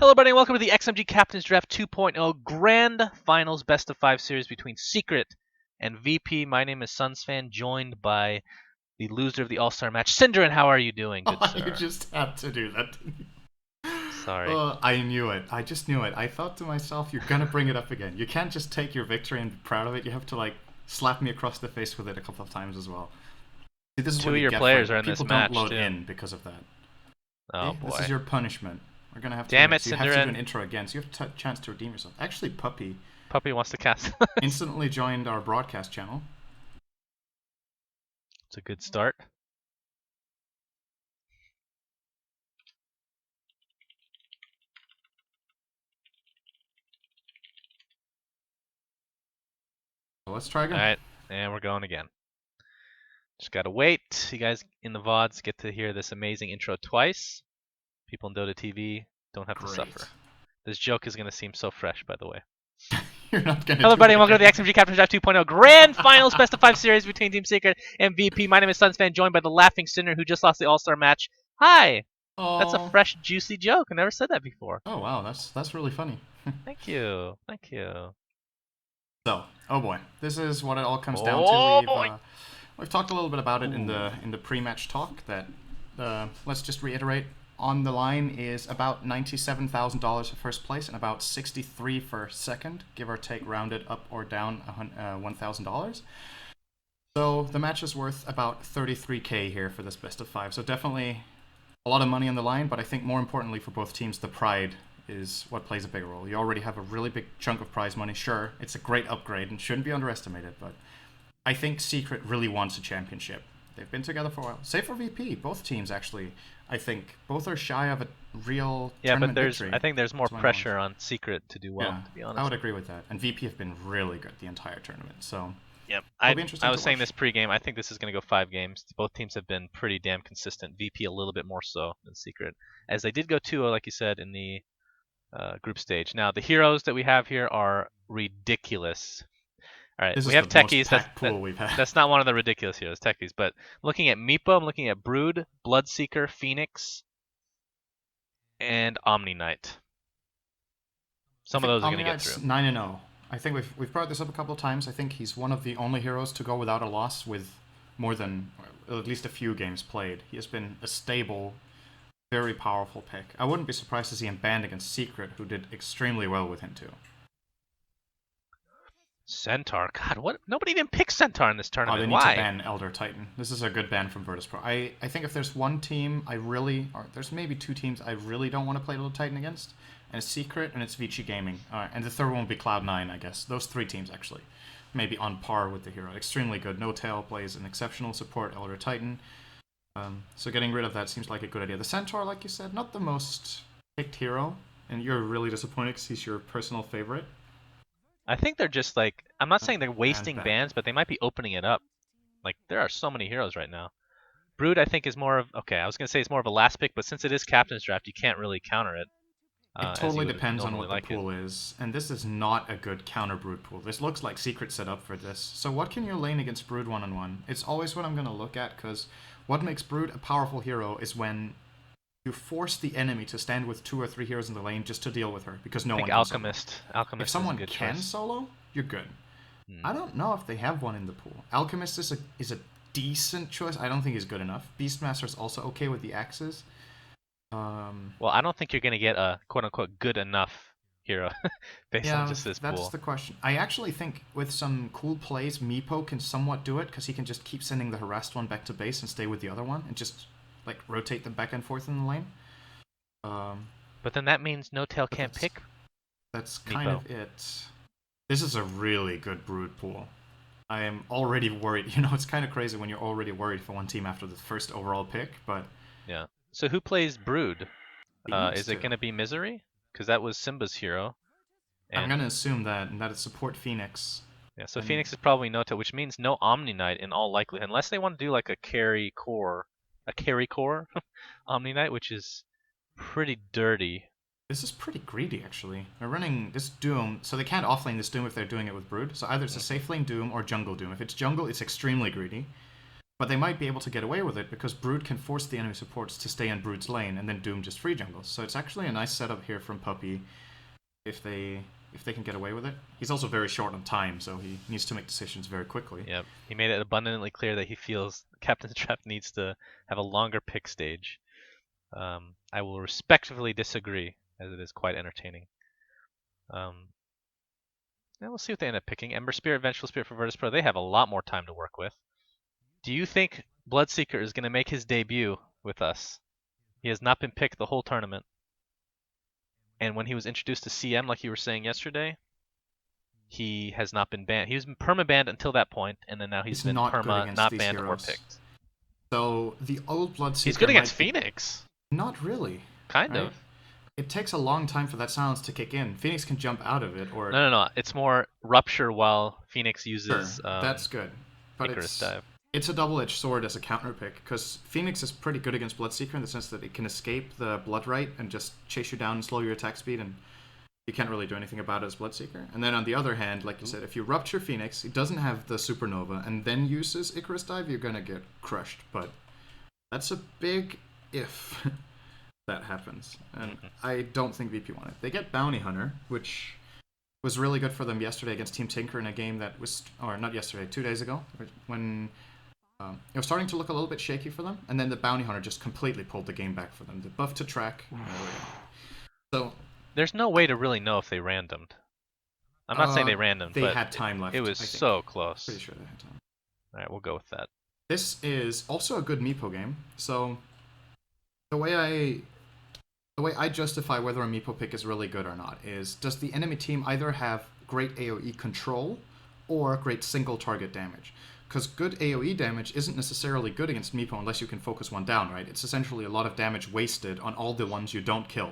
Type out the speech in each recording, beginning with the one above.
Hello, everybody, and welcome to the XMG Captain's Draft 2.0 Grand Finals Best of 5 series between Secret and VP. My name is SUNSfan, joined by the loser of the All-Star match, syndereN. How are you doing, good sir? You just had to do that. Sorry. I knew it. I just knew it. I thought to myself, you're gonna bring it up again. You can't just take your victory and be proud of it. You have to like slap me across the face with it a couple of times as well. See, this is Two what of you your get players for are in this people match, don't load too. in because of that. Oh, Okay? boy. This is your punishment. We're gonna have to. Damn it, so you have to do syndereN. an intro again, so you have a chance to redeem yourself. Actually, Puppy Puppy wants to cast. instantly joined our broadcast channel. It's a good start. So let's try again. Alright, and we're going again. Just gotta wait. You guys in the VODs get to hear this amazing intro twice. People in Dota TV don't have to suffer. This joke is gonna seem so fresh, by the way. You're not gonna. Hello, everybody, and welcome to the XMG Captain's Draft 2.0 Grand Finals Best of 5 series between Team Secret and VP. My name is SUNSfan, joined by the laughing syndereN who just lost the All-Star match. Hi! That's a fresh, juicy joke. I never said that before. Oh wow, that's really funny. Thank you. Thank you. So, oh boy, this is what it all comes down Oh, to. boy. We've talked a little bit about it in the pre-match talk. That let's just reiterate. On the line is about $97,000 for first place and about 63 for second, give or take, rounded up or down $1,000. So the match is worth about 33K here for this best of 5. So definitely a lot of money on the line, but I think more importantly for both teams, the pride is what plays a big role. You already have a really big chunk of prize money. Sure, it's a great upgrade and shouldn't be underestimated, but I think Secret really wants a championship. They've been together for a while. Save for VP, both teams actually. I think both are shy of a real tournament victory. I think there's more pressure on Secret to do well, to be honest. I would agree with that. And VP have been really good the entire tournament. So yep. I was saying this pregame. I think this is going to go 5 games. Both teams have been pretty damn consistent. VP a little bit more so than Secret, as they did go 2-0, like you said, in the group stage. Now the heroes that we have here are ridiculous. All right, we have techies. That's not one of the ridiculous heroes, techies. But looking at Meepo, I'm looking at Brood, Bloodseeker, Phoenix, and Omni Knight. Some of those are going to get through. 9-0. I think we've brought this up a couple of times. I think he's one of the only heroes to go without a loss with more than at least a few games played. He has been a stable, very powerful pick. I wouldn't be surprised to see him banned against Secret, who did extremely well with him too. Centaur, God, what? Nobody even picks Centaur in this tournament. They need Why? to ban Elder Titan. This is a good ban from Virtus.Pro. I think if there's one team or there's maybe 2 teams I really don't want to play Elder Titan against, and it's Secret and it's Vici Gaming, and the third one would be Cloud9, I guess. Those 3 teams actually, maybe on par with the hero. Extremely good. No Tail plays an exceptional support Elder Titan. So getting rid of that seems like a good idea. The Centaur, like you said, not the most picked hero, and you're really disappointed because he's your personal favorite. I think they're just like, I'm not saying they're wasting bans, but they might be opening it up. Like, there are so many heroes right now. Brood, I think, is more of, okay, I was going to say it's more of a last pick, but since it is Captain's Draft, you can't really counter it. It totally depends on what the pool is, and this is not a good counter Brood pool. This looks like Secret set up for this. So what can you lane against Brood one-on-one? It's always what I'm going to look at, because what makes Brood a powerful hero is when you force the enemy to stand with 2 or 3 heroes in the lane just to deal with her, because no one can Alchemist. Alchemist. If someone can solo, you're good. I don't know if they have one in the pool. Alchemist is a decent choice. I don't think he's good enough. Beastmaster is also okay with the axes. Well, I don't think you're going to get a quote-unquote good enough hero based on just this pool. That's the question. I actually think with some cool plays, Meepo can somewhat do it, because he can just keep sending the harassed one back to base and stay with the other one, and just like rotate them back and forth in the lane. But then that means No Tail can't pick. That's kind of it. This is a really good Brood pool. I am already worried. You know, it's kind of crazy when you're already worried for one team after the first overall pick, but yeah. So who plays Brood? Is it going to be Misery? Because that was Simba's hero. And I'm going to assume that it's support Phoenix. Yeah, so Phoenix is probably No Tail, which means no Omni Knight in all likelihood, unless they want to do like a carry core Omni Knight, which is pretty dirty. This is pretty greedy, actually. They're running this Doom, so they can't offlane this Doom if they're doing it with Brood. So either it's a safe lane Doom or jungle Doom. If it's jungle, it's extremely greedy. But they might be able to get away with it because Brood can force the enemy supports to stay in Brood's lane, and then Doom just free jungles. So it's actually a nice setup here from Puppey if they can get away with it. He's also very short on time, so he needs to make decisions very quickly. Yep. He made it abundantly clear that he feels Captain's Trap needs to have a longer pick stage. I will respectfully disagree, as it is quite entertaining. Now we'll see what they end up picking. Ember Spirit, Vengeful Spirit for Virtus.Pro. They have a lot more time to work with. Do you think Bloodseeker is going to make his debut with us? He has not been picked the whole tournament. And when he was introduced to CM, like you were saying yesterday, he has not been banned. He was perma-banned until that point, and then now he's been not banned heroes. or picked. So the old Bloodseeker... He's good against Phoenix. Not really. Kind of. It takes a long time for that silence to kick in. Phoenix can jump out of it, or... No. It's more Rupture while Phoenix uses... Sure, that's good. But Icarus Dive. It's a double-edged sword as a counter pick, because Phoenix is pretty good against Bloodseeker in the sense that it can escape the Blood Right and just chase you down and slow your attack speed, and you can't really do anything about it as Bloodseeker. And then on the other hand, like you said, if you Rupture Phoenix, it doesn't have the Supernova, and then uses Icarus Dive, you're gonna get crushed. But that's a big if that happens. And I don't think VP won it. They get Bounty Hunter, which was really good for them yesterday against Team Tinker in a game that was... Or not yesterday, 2 days ago, when... it was starting to look a little bit shaky for them, and then the Bounty Hunter just completely pulled the game back for them. The buff to track. So there's no way to really know if they randomed. I'm not saying they randomed, they but had time left. It was so close. Pretty sure they had time. All right, we'll go with that. This is also a good Meepo game. So the way I justify whether a Meepo pick is really good or not is, does the enemy team either have great AoE control or great single target damage? Because good AoE damage isn't necessarily good against Meepo unless you can focus one down, right? It's essentially a lot of damage wasted on all the ones you don't kill.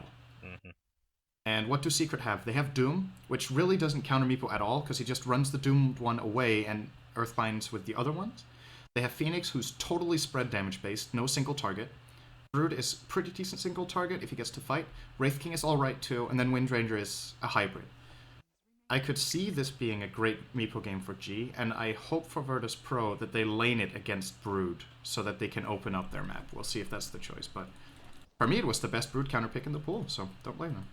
And what do Secret have? They have Doom, which really doesn't counter Meepo at all, because he just runs the doomed one away and Earthbinds with the other ones. They have Phoenix, who's totally spread damage based, no single target. Brood is pretty decent single target if he gets to fight. Wraith King is alright too, and then Windranger is a hybrid. I could see this being a great Meepo game for G, and I hope for Virtus.Pro that they lane it against Brood so that they can open up their map. We'll see if that's the choice, but for me it was the best Brood counter pick in the pool, so don't blame them.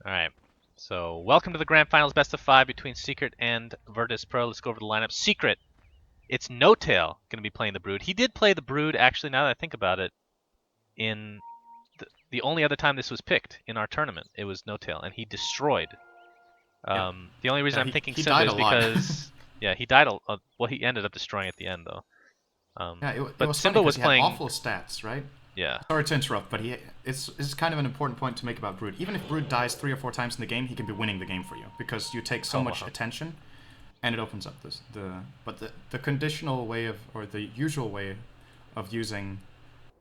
Alright, so welcome to the Grand Finals best of 5 between Secret and Virtus.Pro. Let's go over the lineup. Secret, it's No-Tail going to be playing the Brood. He did play the Brood, actually, now that I think about it, in the only other time this was picked in our tournament. It was No-Tail, and he destroyed. The only reason I'm thinking Simba is because he died. Well, he ended up destroying at the end though. But was Simba was playing awful stats, right? Yeah. Sorry to interrupt, but it's kind of an important point to make about Brood. Even if Brood dies 3 or 4 times in the game, he can be winning the game for you because you take so much attention, and it opens up the conditional way of, or the usual way of using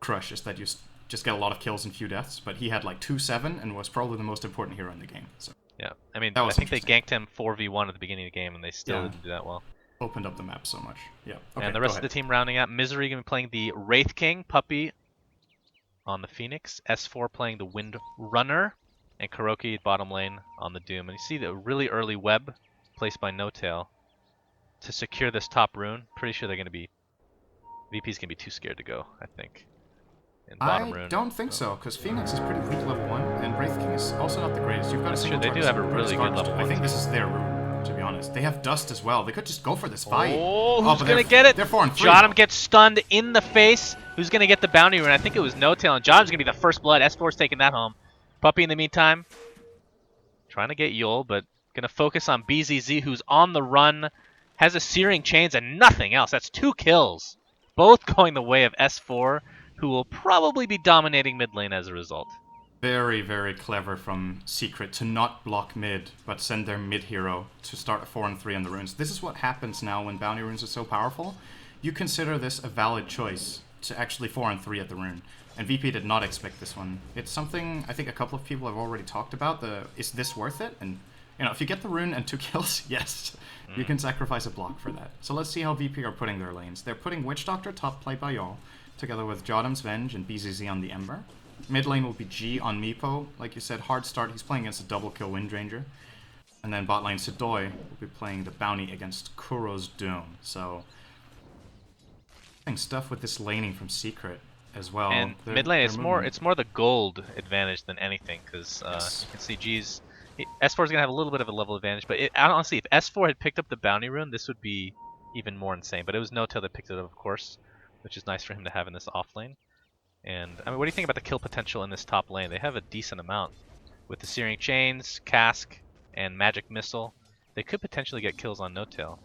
Crush is that you just get a lot of kills and few deaths. But he had like 2-7 and was probably the most important hero in the game. So. Yeah, I mean, I think they ganked him 4v1 at the beginning of the game, and they still didn't do that well. Opened up the map so much. Yeah. Okay, and the rest of the team rounding out. Misery going to be playing the Wraith King, Puppey on the Phoenix, S4 playing the Wind Runner, and Kuroki bottom lane on the Doom. And you see the really early web placed by No-Tail to secure this top rune. Pretty sure they're going to be... VP's going to be too scared to go, I think. I don't think so, because Phoenix is pretty weak level 1, and Wraith King is also not the greatest. You've got a single target. They do have a really good level 1. I think this is their rune, to be honest. They have Dust as well. They could just go for this fight. Oh, who's going to get it? They're 4-3. Jotum gets stunned in the face. Who's going to get the bounty rune? I think it was No-Tail, and Jotum's going to be the first blood. S4's taking that home. Puppey, in the meantime, trying to get Yul, but going to focus on BZZ, who's on the run, has a Searing Chains and nothing else. That's 2 kills, both going the way of S4, who will probably be dominating mid lane as a result. Very, very clever from Secret to not block mid, but send their mid hero to start a 4-3 on the runes. This is what happens now when bounty runes are so powerful. You consider this a valid choice to actually 4-3 at the rune. And VP did not expect this one. It's something I think a couple of people have already talked about. Is this worth it? And if you get the rune and 2 kills, yes, you can sacrifice a block for that. So let's see how VP are putting their lanes. They're putting Witch Doctor top play by y'all, together with Jotum's Venge and BZZ on the Ember. Mid lane will be G on Meepo. Like you said, hard start. He's playing against a double kill Windranger. And then bot lane Sidoi will be playing the Bounty against Kuro's Doom. So Stuff with this laning from Secret as well. And mid lane, it's more the gold advantage than anything, because Yes. you can see S4 is gonna have a little bit of a level advantage. But honestly, if S4 had picked up the bounty rune, this would be even more insane. But it was N0tail that picked it up, of course, which is nice for him to have in this off lane. And I mean, what do you think about the kill potential in this top lane? They have a decent amount with the Searing Chains, Cask, and Magic Missile. They could potentially get kills on N0tail.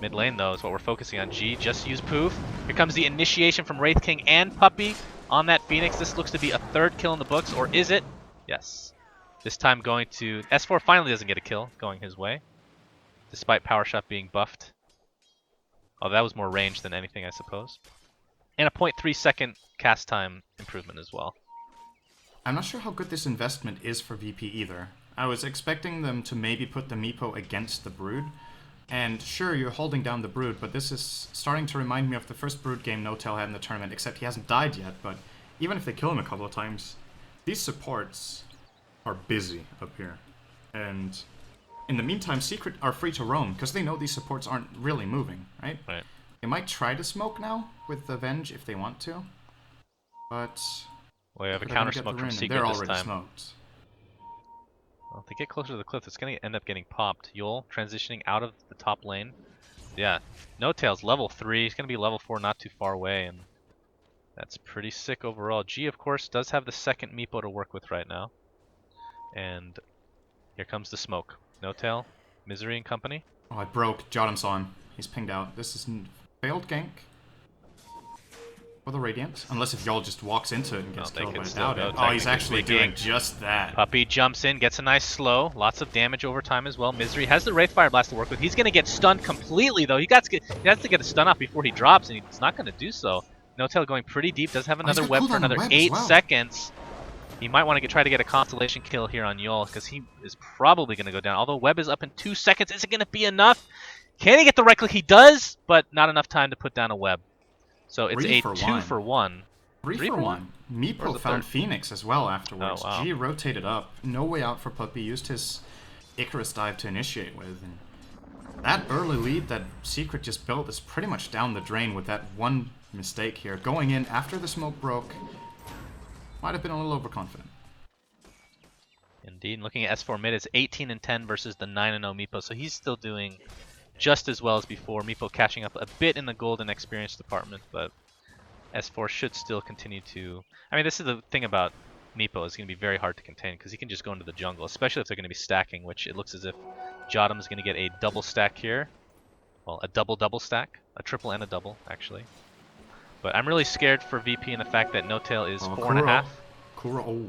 Mid lane, though, is what we're focusing on. G just use Poof. Here comes the initiation from Wraith King and Puppey on that Phoenix. This looks to be a third kill in the books, or is it? Yes. This time going to... S4 finally doesn't get a kill, going his way, despite Power Shot being buffed. Oh, that was more range than anything, I suppose. And a 0.3 second cast time improvement as well. I'm not sure how good this investment is for VP either. I was expecting them to maybe put the Meepo against the Brood. And sure, you're holding down the Brood, but this is starting to remind me of the first Brood game N0tail had in the tournament, except he hasn't died yet. But even if they kill him a couple of times, these supports are busy up here. And in the meantime, Secret are free to roam, because they know these supports aren't really moving, right? Right. They might try to smoke now with the Venge if they want to, but... Well, you have a counter smoke from Secret they're this already time. Smoked. Well, if they get closer to the cliff, it's going to end up getting popped. Yul transitioning out of the top lane. Yeah, N0tail's level 3. He's going to be level 4 not too far away, and that's pretty sick overall. G, of course, does have the second Meepo to work with right now. And here comes the smoke. N0tail, Misery and company. Oh, I broke. Jotum saw him. He's pinged out. This is failed gank for the Radiant. Unless if y'all just walks into it and gets killed, but I doubt it. Oh, he's actually doing just that. Puppey jumps in, gets a nice slow. Lots of damage over time as well. Misery has the Wraith Fire Blast to work with. He's going to get stunned completely, though. He has to get a stun off before he drops, and he's not going to do so. N0tail going pretty deep. Does have another web for another 8 seconds. He might want to try to get a Constellation kill here on Yul, because he is probably going to go down. Although web is up in 2 seconds. Is it going to be enough? Can he get the right click? He does, but not enough time to put down a web. So it's a 2 for 1. 3 for 1. Meepo found Phoenix as well afterwards. Oh, wow. G rotated up. No way out for Puppey. Used his Icarus dive to initiate with. And that early lead that Secret just built is pretty much down the drain with that one mistake here. Going in after the smoke broke. Might have been a little overconfident. Indeed. Looking at S4 mid, it's 18 and 10 versus the 9 and 0 Meepo. So he's still doing just as well as before. Meepo catching up a bit in the gold and experience department, but S4 should still continue to... I mean, this is the thing about Meepo. It's going to be very hard to contain because he can just go into the jungle, especially if they're going to be stacking, which it looks as if Jotum is going to get a double stack here. Well, a double stack. A triple and a double, actually. But I'm really scared for VP and the fact that N0tail is 4.5. Kuro, oh.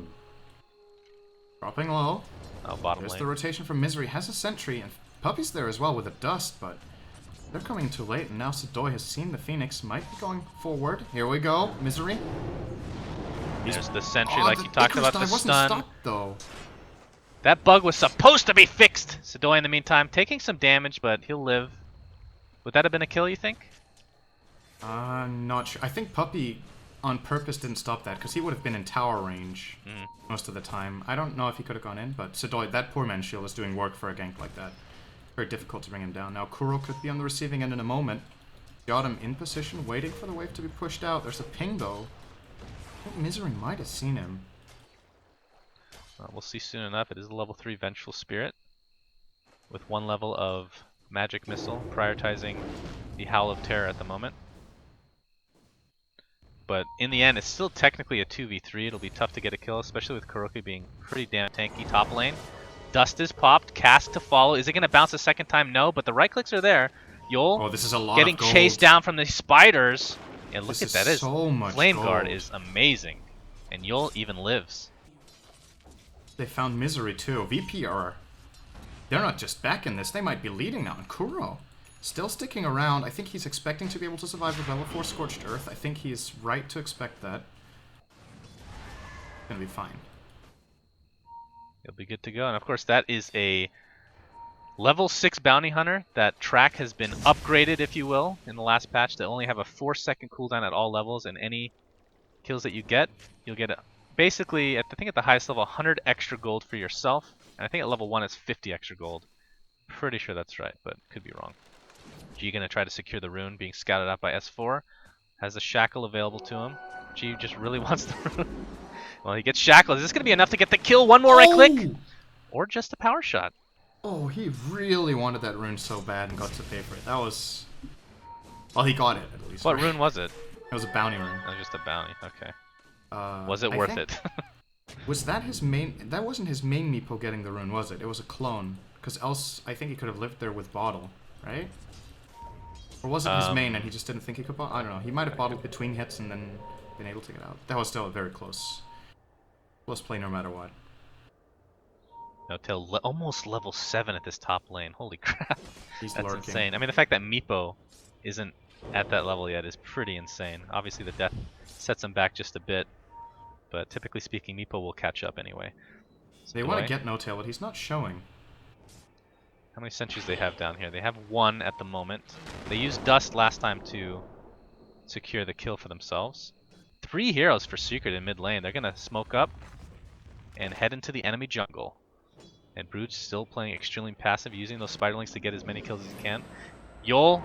Dropping low. Oh, bottom There's lane. the rotation from Misery. Has a sentry, and Puppey's there as well with a dust, but they're coming too late, and now SUNSfan has seen the Phoenix. Might be going forward. Here we go. Misery. There's the sentry like you talked about, the stun. Stopped, though. That bug was supposed to be fixed! SUNSfan in the meantime taking some damage, but he'll live. Would that have been a kill, you think? Not sure. I think Puppey on purpose didn't stop that, because he would have been in tower range most of the time. I don't know if he could have gone in, but SUNSfan, that poor man's shield is doing work for a gank like that. Very difficult to bring him down. Now Kuro could be on the receiving end in a moment. Got him in position, waiting for the wave to be pushed out. There's a ping, though. I think Misery might have seen him. We'll see soon enough. It is a level 3 Vengeful Spirit with 1 level of Magic Missile, prioritizing the Howl of Terror at the moment. But in the end, it's still technically a 2v3. It'll be tough to get a kill, especially with Kuroki being pretty damn tanky top lane. Dust is popped, cast to follow. Is it going to bounce a second time? No, but the right clicks are there. Yul this is a lot getting of gold. Chased down from the spiders. And look at that. So much Flame gold. Guard is amazing. And Yul even lives. They found Misery too. VP are... They're not just back in this, they might be leading now. And Kuro still sticking around. I think he's expecting to be able to survive with level 4 Scorched Earth. I think he's right to expect that. Gonna be fine. He'll be good to go. And of course that is a level 6 Bounty Hunter. That track has been upgraded, if you will, in the last patch to only have a 4-second cooldown at all levels, and any kills that you get, you'll get basically, I think at the highest level, 100 extra gold for yourself. And I think at level 1 it's 50 extra gold. Pretty sure that's right, but could be wrong. G gonna try to secure the rune, being scouted out by S4. has a shackle available to him. G just really wants the rune. Well, he gets shackled. Is this going to be enough to get the kill? One more right click? Or just a power shot? Oh, he really wanted that rune so bad and got to pay for it. That was... Well, he got it, at least. What rune was it? It was a bounty rune. That was just a bounty, okay. Was it worth it? Was that his main... That wasn't his main meepo getting the rune, was it? It was a clone. Because else, I think he could have lived there with bottle, right? Or was it his main and he just didn't think he could bottle? I don't know. He might have bottled between hits and then been able to get out. That was still a very close play no matter what. No, almost level 7 at this top lane. Holy crap. He's That's lurking. insane. I mean, the fact that Meepo isn't at that level yet is pretty insane. Obviously, the death sets him back just a bit, but typically speaking, Meepo will catch up anyway. So they want to get No-Tail, but he's not showing. How many sentries they have down here? They have 1 at the moment. They used Dust last time to secure the kill for themselves. 3 heroes for Secret in mid lane. They're going to smoke up and head into the enemy jungle. And Brood's still playing extremely passive, using those spiderlings to get as many kills as he can. Yol,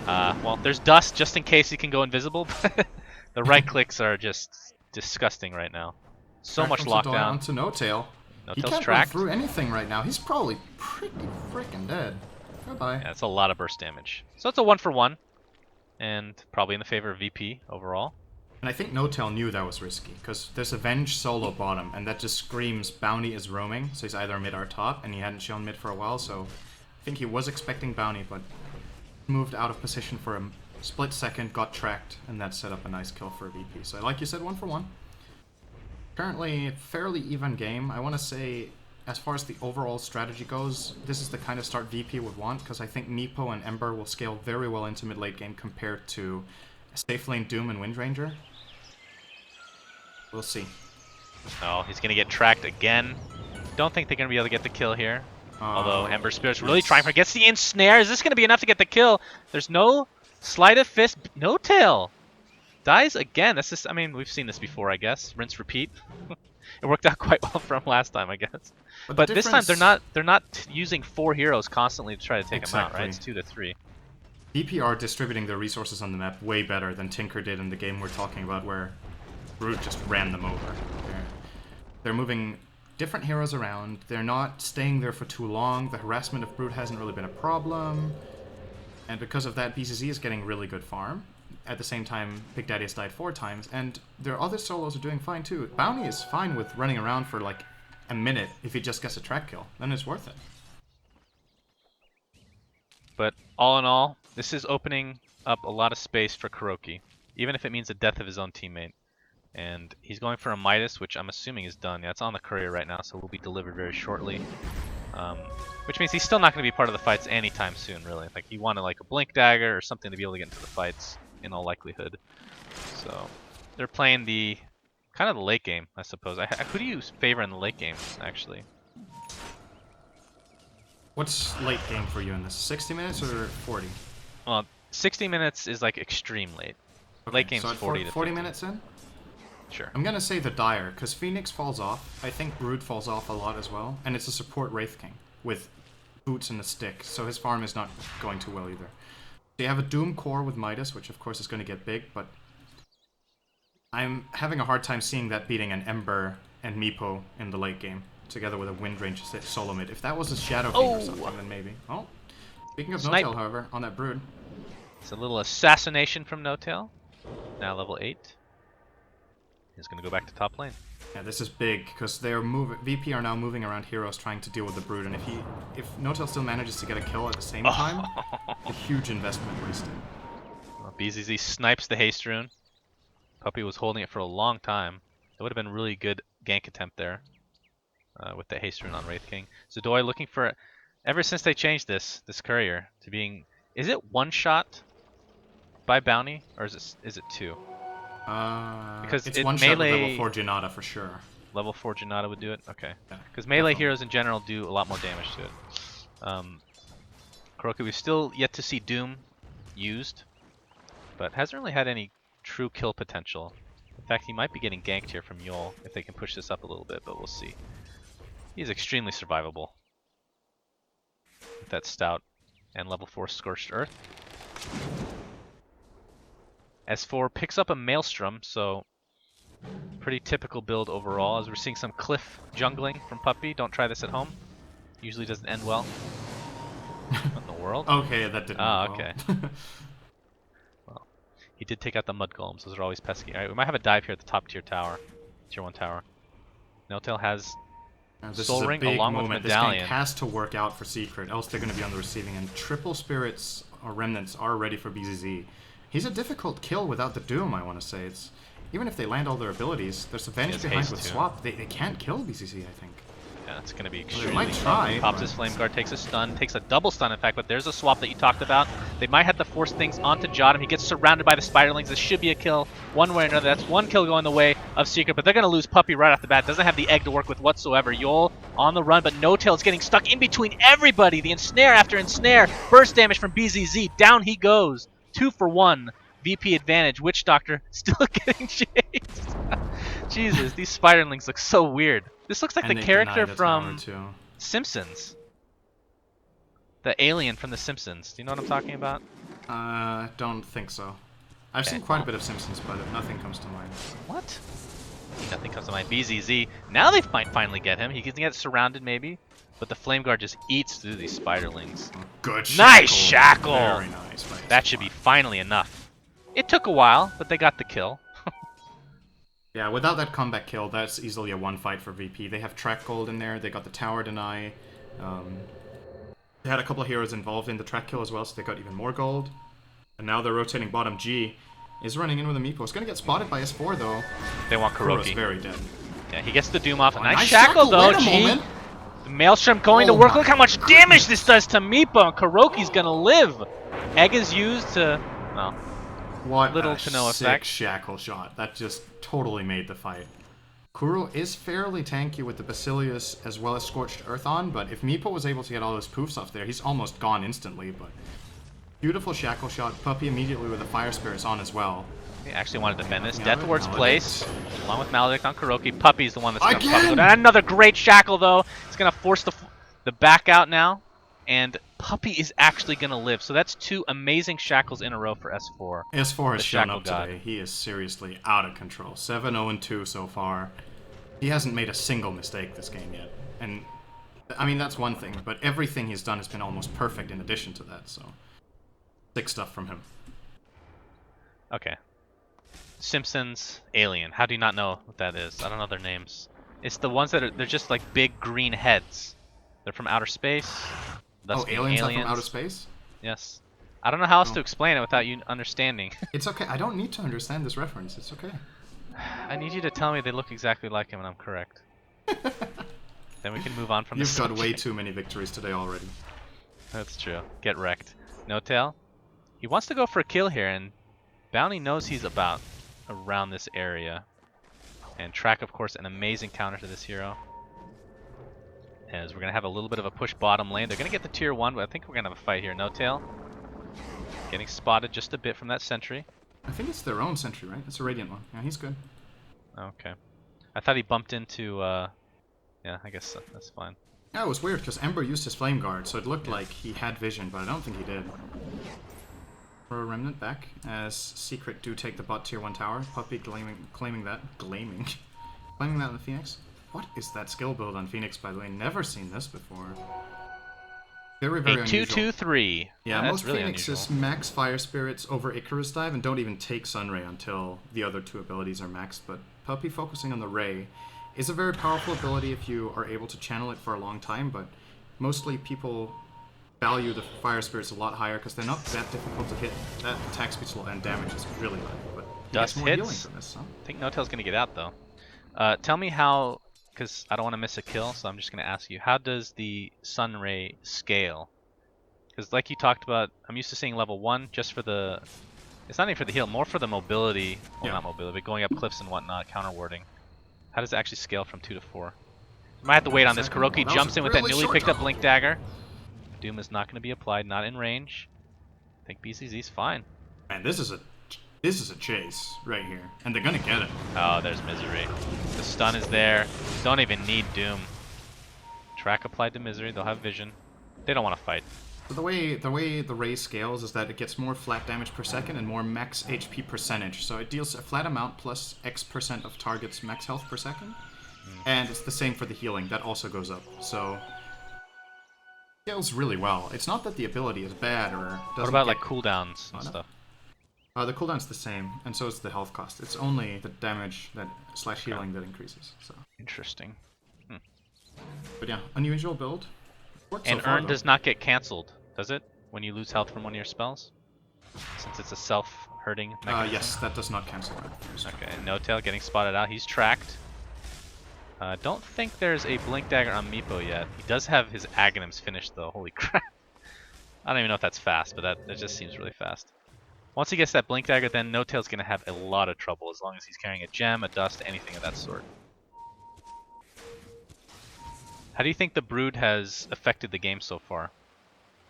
well, there's Dust just in case he can go invisible. The right clicks are just disgusting right now. So much lockdown. Onto No-Tail. He No-Tail's can't tracked. run through anything right now. He's probably pretty freaking dead. Bye-bye. Yeah, it's a lot of burst damage. So it's a 1-for-1. And probably in the favor of VP overall. And I think No-Tail knew that was risky, because there's Avenge solo bottom, and that just screams Bounty is roaming, so he's either mid or top, and he hadn't shown mid for a while, so I think he was expecting Bounty, but moved out of position for a split second, got tracked, and that set up a nice kill for VP. So like you said, 1-for-1. Currently, fairly even game. I want to say, as far as the overall strategy goes, this is the kind of start VP would want, because I think Meepo and Ember will scale very well into mid-late game compared to safe lane Doom and Windranger. We'll see. Oh, he's going to get tracked again. Don't think they're going to be able to get the kill here. Although Ember Spirit's really trying for it. Gets the ensnare. Is this going to be enough to get the kill? There's no sleight of fist. No-Tail dies again. That's just, I mean, we've seen this before, I guess. Rinse, repeat. It worked out quite well for him last time, I guess. But this time they're not using 4 heroes constantly to try to take him out, right? It's 2 to 3. VP are distributing their resources on the map way better than Tinker did in the game we're talking about, where Brood just ran them over. They're moving different heroes around. They're not staying there for too long. The harassment of Brood hasn't really been a problem. And because of that, BZZ is getting really good farm. At the same time, Big Daddy has died 4 times. And their other solos are doing fine too. Bounty is fine with running around for like a minute if he just gets a track kill. Then it's worth it. But all in all, this is opening up a lot of space for KuroKy, even if it means the death of his own teammate. And he's going for a Midas, which I'm assuming is done. Yeah, it's on the courier right now, so will be delivered very shortly. Which means he's still not going to be part of the fights anytime soon, really. Like, he wanted like a Blink Dagger or something to be able to get into the fights, in all likelihood. So, they're playing the kind of the late game, I suppose. Who do you favor in the late game, actually? What's late game for you in this? 60 minutes or 40? Well, 60 minutes is like extreme late. Okay, late game's so 40 to 40 50. minutes in? Sure. I'm gonna say the Dire, because Phoenix falls off. I think Brood falls off a lot as well. And it's a support Wraith King with boots and a stick, so his farm is not going too well either. So you have a Doom core with Midas, which of course is going to get big, but I'm having a hard time seeing that beating an Ember and Meepo in the late game, together with a Windrange solo mid. If that was a Shadow King or something, then maybe. Oh, speaking of No-Tail, however, on that Brood. It's a little assassination from No-Tail. Now level 8. He's going to go back to top lane. Yeah, this is big, because they're VP are now moving around heroes trying to deal with the Brood, and if No-Tail still manages to get a kill at the same time, a huge investment wasted. Well, BZZ snipes the haste rune. Puppy was holding it for a long time. It would have been a really good gank attempt there with the haste rune on Wraith King. Zdoy looking for, ever since they changed this courier to being, is it 1 shot by bounty, or is it 2? Because it's 1 shot with level 4 Janata for sure. Level 4 Janata would do it? Okay. Because melee heroes in general do a lot more damage to it. KuroKy, we've still yet to see Doom used, but hasn't really had any true kill potential. In fact, he might be getting ganked here from Yol if they can push this up a little bit, but we'll see. He's extremely survivable with that Stout and level 4 Scorched Earth. S4 picks up a Maelstrom, so pretty typical build overall, as we're seeing some cliff jungling from Puppy. Don't try this at home. Usually doesn't end well. What in the world? Okay, that didn't end okay. well. Well, he did take out the mud golems. Those are always pesky. Alright, we might have a dive here at the top tier tower. Tier 1 tower. No-Tail has This Soul is a Ring big along with moment. Medallion. This game has to work out for Secret, else they're going to be on the receiving end. Triple Spirits or Remnants are ready for BZZ. He's a difficult kill without the Doom, I want to say. It's even if they land all their abilities, there's advantage behind with Swap. They can't kill BZZ, I think. Yeah, it's going to be Well, extremely they might try. Pops his Flame Guard, takes a stun, takes a double stun in fact, but there's a swap that you talked about. They might have to force things onto Jottam. He gets surrounded by the Spiderlings. This should be a kill one way or another. That's one kill going the way of Secret, but they're going to lose Puppy right off the bat. Doesn't have the egg to work with whatsoever. Yol on the run, but No-Tail is getting stuck in between everybody. The ensnare after ensnare. Burst damage from BZZ. Down he goes. 2 for 1. VP advantage. Witch Doctor still getting chased. Jesus, these Spiderlings look so weird. This looks like the character from Simpsons. The alien from The Simpsons. Do you know what I'm talking about? Don't think so. I've seen quite a bit of Simpsons, but nothing comes to mind. What? Nothing comes to mind. BZZ. Now they might finally get him. He can get surrounded maybe, but the Flame Guard just eats through these Spiderlings. Good shackle. Nice shackle! Very nice. That should be finally enough. It took a while, but they got the kill. Yeah, without that comeback kill, that's easily a one fight for VP. They have track gold in there, they got the tower deny. They had a couple of heroes involved in the track kill as well, so they got even more gold. And now they're rotating bottom. G is running in with a Meepo. It's going to get spotted by S4 though. They want Kuroki. Kuro's very dead. Yeah, he gets the Doom off. A nice shackle though, G. G. The Maelstrom going to work. Look how much damage this does to Meepo. And Kuroki's going to live. Egg is used to, well, what little to no sick effect. Shackle shot. That just totally made the fight. Kuro is fairly tanky with the Basilius as well as Scorched Earth on, but if Meepo was able to get all those poofs off there, he's almost gone instantly, but beautiful Shackle shot. Puppy immediately with the Fire Spirits on as well. He actually wanted to defend this. Yeah, Deathward's Maledict. Place, along with Maledict on Kuroki. Puppy's the one that's going to go down. Another great Shackle though. It's going to force the back out now, and Puppy is actually going to live. So that's 2 amazing Shackles in a row for S4. S4 has shown up God. today. He is seriously out of control. 7-0-2 so far. He hasn't made a single mistake this game yet. And, I mean, that's one thing, but everything he's done has been almost perfect in addition to that, so. Sick stuff from him. Okay. Simpsons, Alien. How do you not know what that is? I don't know their names. It's the ones that are, they're just like big green heads. They're from outer space. Oh, aliens are from outer space? Yes. I don't know how else to explain it without you understanding. It's okay. I don't need to understand this reference. It's okay. I need you to tell me they look exactly like him and I'm correct. Then we can move on from this. You've got way too many victories today already. That's true. Get wrecked. No-Tail. He wants to go for a kill here, and Bounty knows he's about around this area. And Track, of course, an amazing counter to this hero. As we're going to have a little bit of a push bottom lane. They're going to get the tier 1, but I think we're going to have a fight here. No-Tail getting spotted just a bit from that sentry. I think it's their own sentry, right? It's a Radiant one. Yeah, he's good. Okay. I thought he bumped into, yeah, I guess that's fine. Yeah, it was weird, because Ember used his Flame Guard, so it looked like he had vision, but I don't think he did. For a Remnant back, as Secret do take the bot tier 1 tower. Puppy claiming that in the Phoenix. What is that skill build on Phoenix, by the way? Never seen this before. Very, very unusual. 2-2-3. Yeah, most really Phoenixes max Fire Spirits over Icarus Dive and don't even take Sunray until the other 2 abilities are maxed, but Puppy focusing on the Ray is a very powerful ability if you are able to channel it for a long time, but mostly people value the Fire Spirits a lot higher because they're not that difficult to hit. That attack speed and damage is really high, but he gets more healing from this, huh? I think No-Tail's going to get out, though. Tell me how, because I don't want to miss a kill, so I'm just going to ask you, how does the Sun Ray scale? Because like you talked about, I'm used to seeing level 1 just for the, it's not even for the heal, more for the mobility, well not mobility, but going up cliffs and whatnot, counter warding. How does it actually scale from 2 to 4? You might have to wait on this. Kuroki jumps in with that newly picked up Blink Dagger. Doom is not going to be applied, not in range. I think BCZ's fine. Man, this is a chase right here, and they're gonna get it. Oh, there's Misery. The stun is there. Don't even need Doom. Track applied to Misery. They'll have vision. They don't want to fight. So the way the Ray scales is that it gets more flat damage per second and more max HP percentage. So it deals a flat amount plus X% of target's max health per second. And it's the same for the healing. That also goes up. So it scales really well. It's not that the ability is bad or doesn't What about get like cooldowns and stuff? The cooldown's the same, and so is the health cost. It's only the damage that / healing that increases. So interesting. But yeah, unusual build. Worked And so far, Earn does not get cancelled, does it? When you lose health from one of your spells? Since it's a self-hurting mechanism? Yes, that does not cancel out. Okay, No-Tail getting spotted out. He's tracked. Don't think there's a Blink Dagger on Meepo yet. He does have his Aghanims finished though. Holy crap. I don't even know if that's fast, but that just seems really fast. Once he gets that Blink Dagger, then No-Tail's going to have a lot of trouble as long as he's carrying a gem, a dust, anything of that sort. How do you think the Brood has affected the game so far?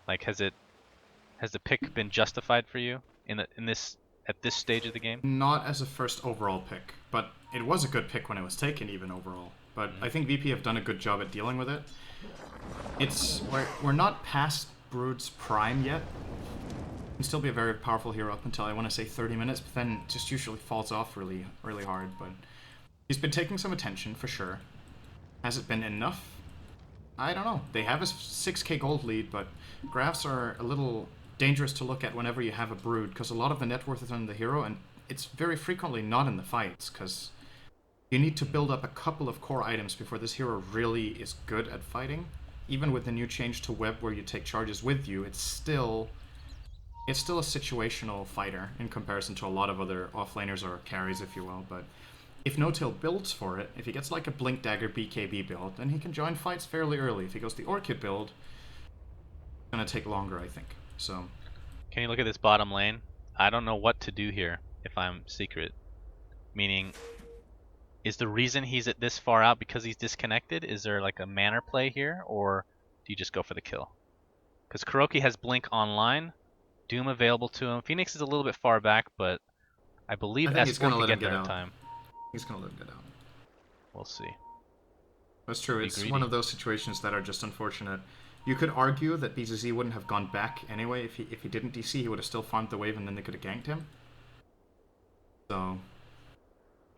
Like, has the pick been justified for you at this stage of the game? Not as a first overall pick, but it was a good pick when it was taken, even overall. But I think VP have done a good job at dealing with it. We're not past Brood's prime yet. He can still be a very powerful hero up until, I want to say, 30 minutes, but then it just usually falls off really, really hard. But he's been taking some attention for sure. Has it been enough? I don't know. They have a 6k gold lead, but graphs are a little dangerous to look at whenever you have a Brood, because a lot of the net worth is on the hero, and it's very frequently not in the fights, because you need to build up a couple of core items before this hero really is good at fighting. Even with the new change to web where you take charges with you, it's still a situational fighter in comparison to a lot of other offlaners or carries, if you will, but if No-Tail builds for it, if he gets like a Blink Dagger BKB build, then he can join fights fairly early. If he goes the Orchid build, it's going to take longer, I think. So, can you look at this bottom lane? I don't know what to do here if I'm Secret. Meaning, is the reason he's at this far out because he's disconnected? Is there like a manner play here, or do you just go for the kill? Because Kuroki has Blink online, Doom available to him. Phoenix is a little bit far back, but I believe S4 can get there in time. He's going to let him get out. We'll see. That's true. It's one of those situations that are just unfortunate. You could argue that BZZ wouldn't have gone back anyway. If he didn't DC, he would have still farmed the wave and then they could have ganked him. So...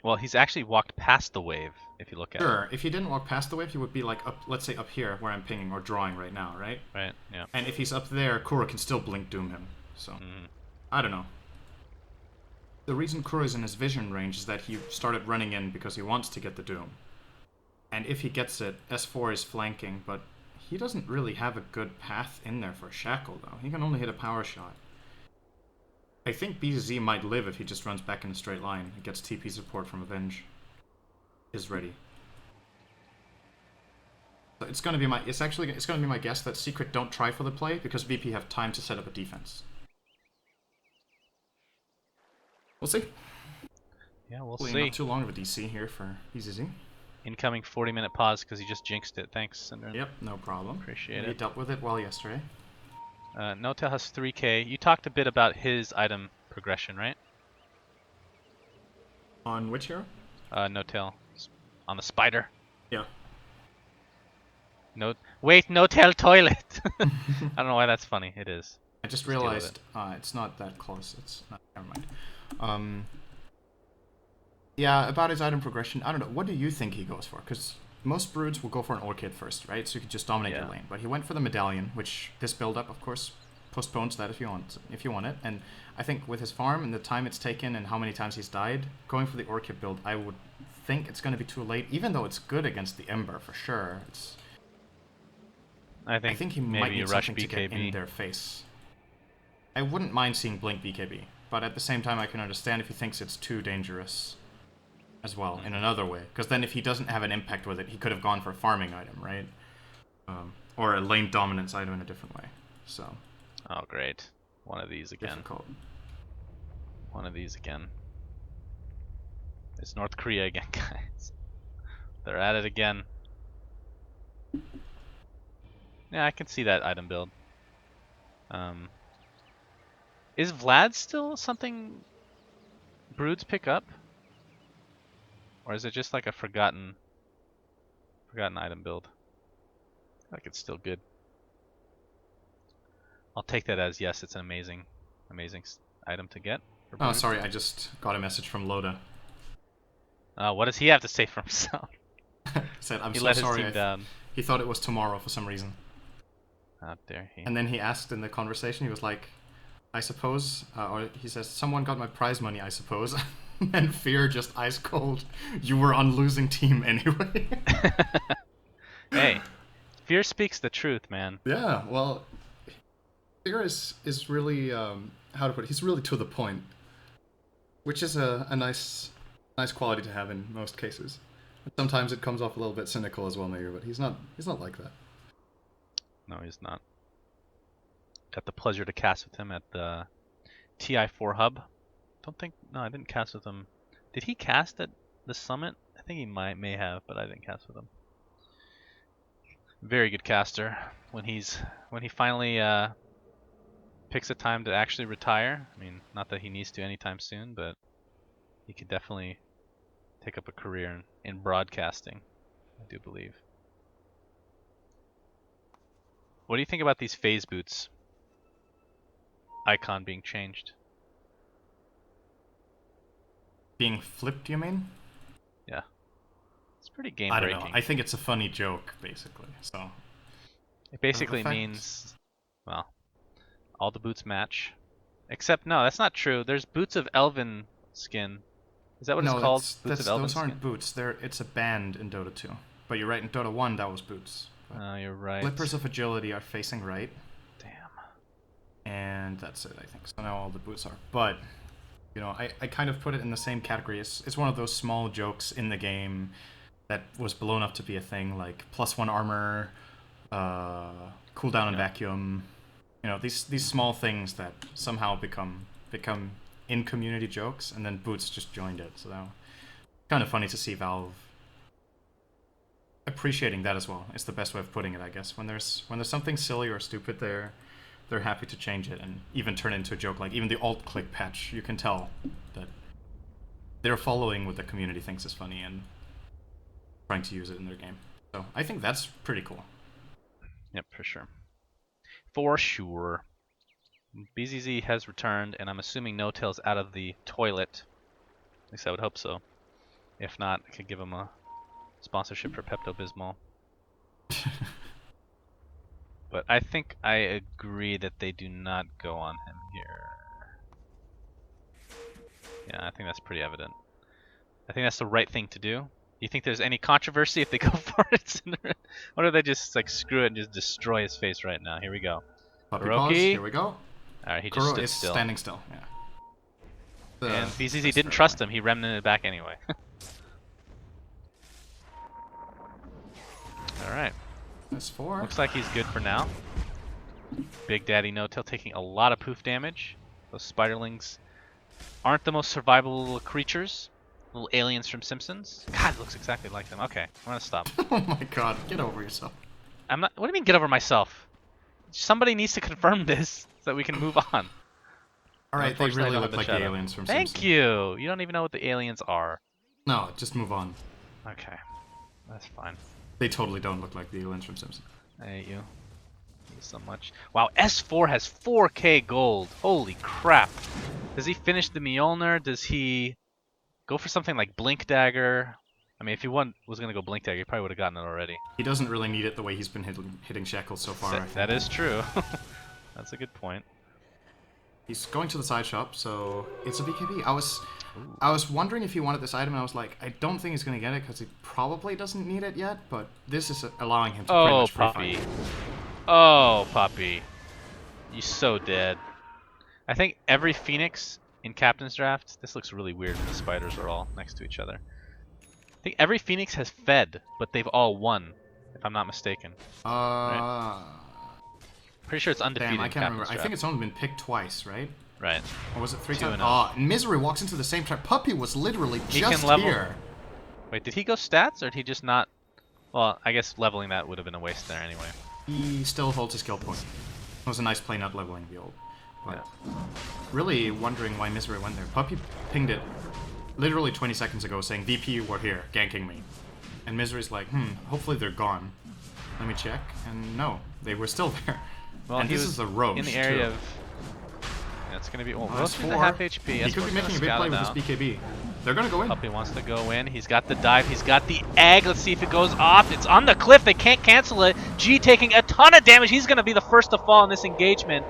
Well, he's actually walked past the wave, if you look at it. Sure. If he didn't walk past the wave, he would be like up, let's say up here, where I'm pinging or drawing right now, right? Right, yeah. And if he's up there, Kura can still Blink Doom him. So, I don't know. The reason Kura is in his vision range is that he started running in because he wants to get the Doom. And if he gets it, S4 is flanking, but he doesn't really have a good path in there for Shackle, though. He can only hit a power shot. I think BZZ might live if he just runs back in a straight line and gets TP support from Avenge. Is ready. So it's gonna be my guess that Secret don't try for the play because VP have time to set up a defense. We'll see. Yeah, we'll Hopefully see. Not too long of a DC here for BZZ. Incoming 40-minute pause because he just jinxed it. Thanks, syndereN. Yep, no problem. Appreciate it. He dealt with it well yesterday. No-Tail has 3k. You talked a bit about his item progression, right? On which hero? No-Tail. On the spider. Yeah. Wait, No-Tail toilet! I don't know why that's funny. It is. I just realized it's not that close. It's not. Never mind. Yeah, about his item progression, I don't know. What do you think he goes for? Because most Broods will go for an Orchid first, right? So you could just dominate your lane. But he went for the Medallion, which this build-up, of course, postpones that if you want it. And I think with his farm and the time it's taken and how many times he's died, going for the Orchid build, I would think it's going to be too late, even though it's good against the Ember for sure. I think he might need something to get in their face. I wouldn't mind seeing Blink BKB, but at the same time I can understand if he thinks it's too dangerous as well, in another way. Because then if he doesn't have an impact with it, he could have gone for a farming item, right? Or a lane dominance item in a different way. So. Oh, great. One of these again. Difficult. One of these again. It's North Korea again, guys. They're at it again. Yeah, I can see that item build. Is Vlad still something Broods pick up? Or is it just like a forgotten item build? I feel like it's still good. I'll take that as yes. It's an amazing item to get. Oh, sorry, I just got a message from Loda. What does he have to say for himself? Said, I'm he so let sorry. his team down. He thought it was tomorrow for some reason. How dare he? And then he asked in the conversation, he was like, I suppose, or he says, someone got my prize money, I suppose. And Fear just ice cold. You were on losing team anyway. Hey, Fear speaks the truth, man. Yeah, well, Fear is really, how to put it, he's really to the point. Which is a nice quality to have in most cases. Sometimes it comes off a little bit cynical as well, maybe, but he's not like that. No, he's not. Got the pleasure to cast with him at the TI4 hub. No, I didn't cast with him. Did he cast at the summit? I think he may have, but I didn't cast with him. Very good caster. When he finally picks a time to actually retire. I mean, not that he needs to anytime soon, but he could definitely take up a career in broadcasting, I do believe. What do you think about these phase boots? Icon being changed. Being flipped, you mean? Yeah. It's pretty game I breaking. don't know. I think it's a funny joke, basically. So it basically means, well, all the boots match. Except, no, that's not true. There's boots of Elven skin. Is that what it's called? Boots of Elven those aren't skin? boots. It's a band in Dota 2. But you're right, in Dota 1, that was boots. You're right. Flippers of Agility are facing right. Damn. And that's it, I think. So now all the boots are. But, you know, I kind of put it in the same category. It's one of those small jokes in the game that was blown up to be a thing, like +1 armor, cooldown and vacuum. You know, these small things that somehow become in community jokes, and then Boots just joined it. So that kind of funny to see Valve appreciating that as well. It's the best way of putting it, I guess. When there's something silly or stupid, they're happy to change it and even turn it into a joke. Like even the alt click patch, you can tell that they're following what the community thinks is funny and trying to use it in their game. So I think that's pretty cool. Yep, for sure. For sure. BZZ has returned, and I'm assuming No Tail's out of the toilet. At least I would hope so. If not, I could give him a sponsorship for Pepto-Bismol. But I think I agree that they do not go on him here. Yeah, I think that's pretty evident. I think that's the right thing to do. Do you think there's any controversy if they go for it? Or do they just like screw it and just destroy his face right now? Here we go. Puppy paws, here we go. Alright, he just stood is still. standing still, yeah. And BZZ didn't trust him. He remnanted back anyway. Alright. That's 4. Looks like he's good for now. Big Daddy No Tail taking a lot of poof damage. Those spiderlings aren't the most survivable creatures. Little aliens from Simpsons. God, it looks exactly like them. Okay, I'm gonna stop. Oh my god, get over yourself. I'm not. What do you mean, get over myself? Somebody needs to confirm this so that we can move on. Alright, they really look like the aliens from Simpsons. Thank you! You don't even know what the aliens are. No, just move on. Okay, that's fine. They totally don't look like the aliens from Simpsons. I hate you. Thank you so much. Wow, S4 has 4k gold. Holy crap. Does he finish the Mjolnir? Does he go for something like Blink Dagger? I mean, if he was going to go Blink Dagger, he probably would have gotten it already. He doesn't really need it the way he's been hitting Shackles so far. That is true. That's a good point. He's going to the side shop, so it's a BKB. I was wondering if he wanted this item, and I was like, I don't think he's going to get it because he probably doesn't need it yet, but this is allowing him to pretty much free fight. Oh, Puppy. You're so dead. I think every Phoenix in Captain's Draft, this looks really weird when the spiders are all next to each other. I think every Phoenix has fed, but they've all won, if I'm not mistaken. Right? Pretty sure it's undefeated. Damn, I can't remember. I think it's only been picked twice, right? Right. Or was it 3 times? Oh, Misery walks into the same trap. Puppy was literally just here. Wait, did he go stats, or did he just not? Well, I guess leveling that would have been a waste there anyway. He still holds his skill point. It was a nice play not leveling the ult. But really wondering why Misery went there. Puppy pinged it literally 20 seconds ago saying, VP, we're here, ganking me. And Misery's like, hopefully they're gone. Let me check. And no, they were still there. Well, and he this was is a Roche, in the area too. of... Yeah, it's going to be... Well, Minus Roche with 4. the half HP. He could be making a big play with his BKB. They're going to go in. Puppy wants to go in. He's got the dive. He's got the egg. Let's see if it goes off. It's on the cliff. They can't cancel it. G taking a ton of damage. He's going to be the first to fall in this engagement.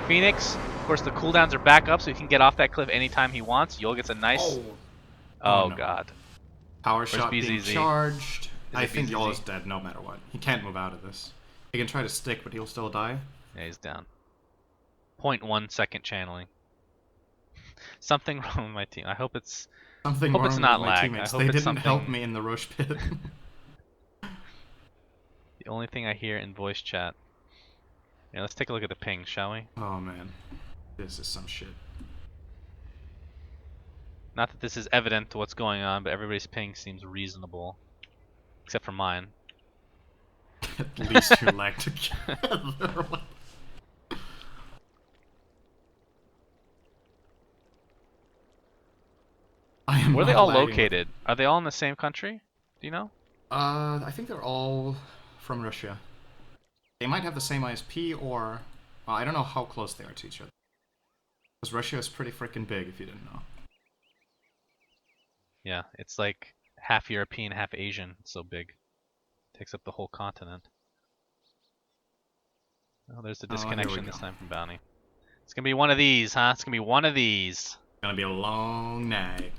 Phoenix, of course, the cooldowns are back up, so he can get off that cliff anytime he wants. Yol gets a nice... Oh, no. God. Power shot being charged. I think BZZ? Yol is dead no matter what. He can't move out of this. He can try to stick, but he'll still die. Yeah, he's down. 0.1 second channeling. Something wrong with my team. I hope it's... Something hope wrong it's with not my lag. teammates. I hope They it's didn't something... help me in the Roche pit. The only thing I hear in voice chat. Yeah, let's take a look at the ping, shall we? Oh man, this is some shit. Not that this is evident to what's going on, but everybody's ping seems reasonable. Except for mine. At least you lag together. Where are they all located? Are they all in the same country? Do you know? I think they're all from Russia. They might have the same ISP, or... Well, I don't know how close they are to each other. Because Russia is pretty freaking big, if you didn't know. Yeah, it's like half European, half Asian. It's so big. Takes up the whole continent. Oh, there's the disconnection this time from Bounty. It's gonna be one of these, huh? It's gonna be one of these. It's gonna be a long night.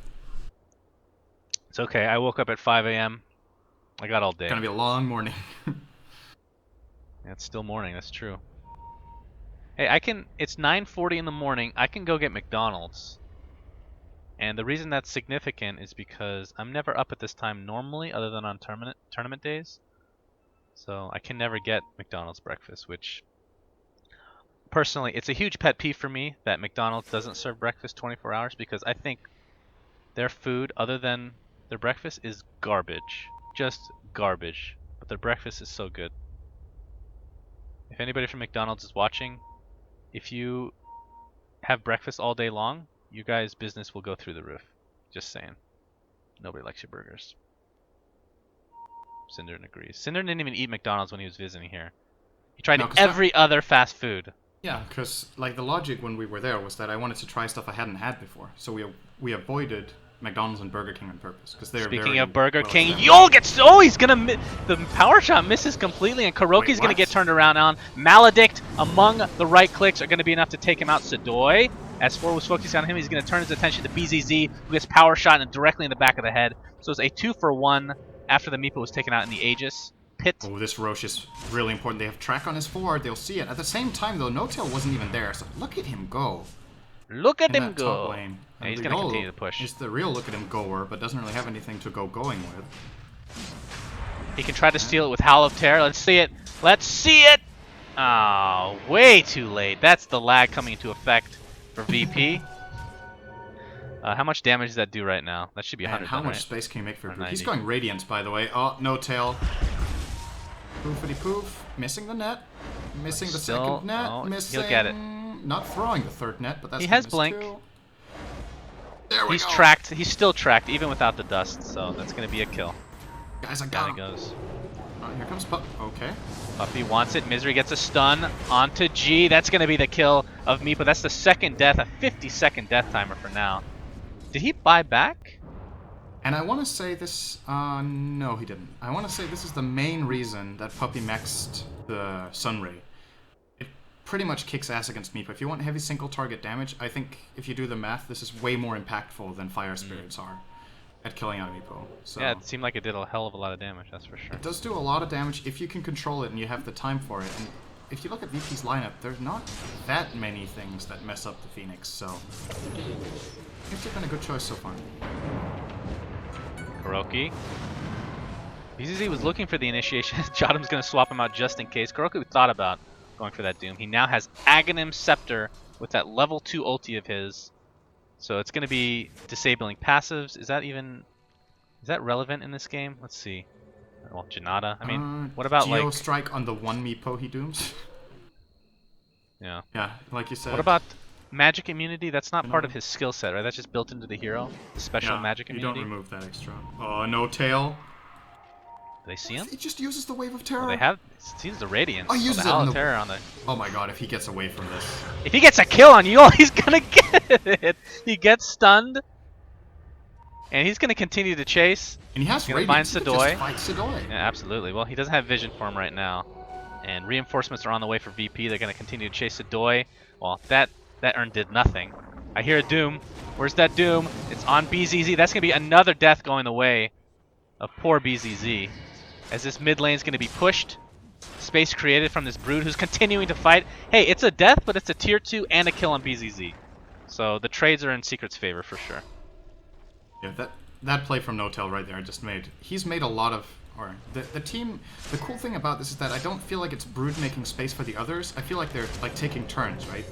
It's okay. I woke up at 5 a.m. I got all day. It's gonna be a long morning. Yeah, it's still morning. That's true. Hey, I can. It's 9:40 in the morning. I can go get McDonald's. And the reason that's significant is because I'm never up at this time normally, other than on tournament days. So I can never get McDonald's breakfast, which personally, it's a huge pet peeve for me that McDonald's doesn't serve breakfast 24 hours, because I think their food, other than their breakfast, is garbage. Just garbage. But their breakfast is so good. If anybody from McDonald's is watching, if you have breakfast all day long, you guys' business will go through the roof. Just saying. Nobody likes your burgers. syndereN agrees. syndereN didn't even eat McDonald's when he was visiting here. He tried every other fast food. Yeah, because like the logic when we were there was that I wanted to try stuff I hadn't had before. So we avoided McDonald's and Burger King on purpose, because they're Speaking of Burger King, Yol gets... Oh, he's gonna... The power shot misses completely, and KuroKy's gonna get turned around on. Maledict, among the right clicks, are gonna be enough to take him out. Sadoy, as 4 was focusing on him, he's gonna turn his attention to BZZ, who gets power shot and directly in the back of the head. So it's a 2-for-1 after the Meepo was taken out in the Aegis pit. Oh, this Roche is really important. They have track on his forward. They'll see it. At the same time, though, No-Tail wasn't even there, so look at him go. Look at him go. Yeah, he's going to continue to push. He's the real look at him goer, but doesn't really have anything to go going with. He can try to steal it with Howl of Terror. Let's see it. Let's see it. Oh, way too late. That's the lag coming into effect for VP. How much damage does that do right now? That should be 100. How much space can you make for Groot? He's going Radiant, by the way. Oh, No-Tail. Poofity poof. Missing the net. Missing the second net. Oh, missing... He'll get it. Not throwing the third net, but that's... He has Blink. There we go. Tracked. He's still tracked, even without the dust, so that's going to be a kill. Guys, I got him. Goes. Oh, here comes Puppy. Okay. Puppy wants it. Misery gets a stun onto G. That's going to be the kill of Meepo. That's the second death, a 50-second death timer for now. Did he buy back? And I want to say this... no, he didn't. I want to say this is the main reason that Puppy maxed the Sunray. It pretty much kicks ass against Meepo. If you want heavy single target damage, I think if you do the math, this is way more impactful than Fire Spirits are at killing out Meepo. So yeah, it seemed like it did a hell of a lot of damage, that's for sure. It does do a lot of damage if you can control it and you have the time for it. And if you look at VP's lineup, there's not that many things that mess up the Phoenix, so... I think they've been a good choice so far. KuroKy. BZZ was looking for the initiation. Jotham's going to swap him out just in case. KuroKy thought about going for that Doom. He now has Aghanim Scepter with that level 2 ulti of his. So it's going to be disabling passives. Is that relevant in this game? Let's see. Well, Janata. I mean, what about Geo like... Strike on the one Meepo he dooms? Yeah. Yeah, like you said. What about magic immunity? That's not part of his skill set, right? That's just built into the hero. The special magic immunity. You don't remove that extra. Oh, No-Tail. Do they see him? He just uses the Wave of Terror. Well, they have. He uses the Radiance. Oh, he uses the it on Hall the... of Terror on the... Oh my god, if he gets away from this. If he gets a kill on you, he's gonna get it. He gets stunned. And he's gonna continue to chase. And he has He's gonna Radiance. find He could Sadoy. just fight Sadoy. Yeah, absolutely. Well, he doesn't have vision for him right now. And reinforcements are on the way for VP. They're gonna continue to chase Sadoy. Well, that Urn did nothing. I hear a Doom. Where's that Doom? It's on BZZ. That's gonna be another death going the way of poor BZZ. As this mid lane is gonna be pushed. Space created from this Brood who's continuing to fight. Hey, it's a death, but it's a tier 2 and a kill on BZZ. So the trades are in Secret's favor for sure. Yeah, that play from Notel right there just made... He's made a lot of... Or the team... The cool thing about this is that I don't feel like it's Brood making space for the others. I feel like they're like taking turns, right?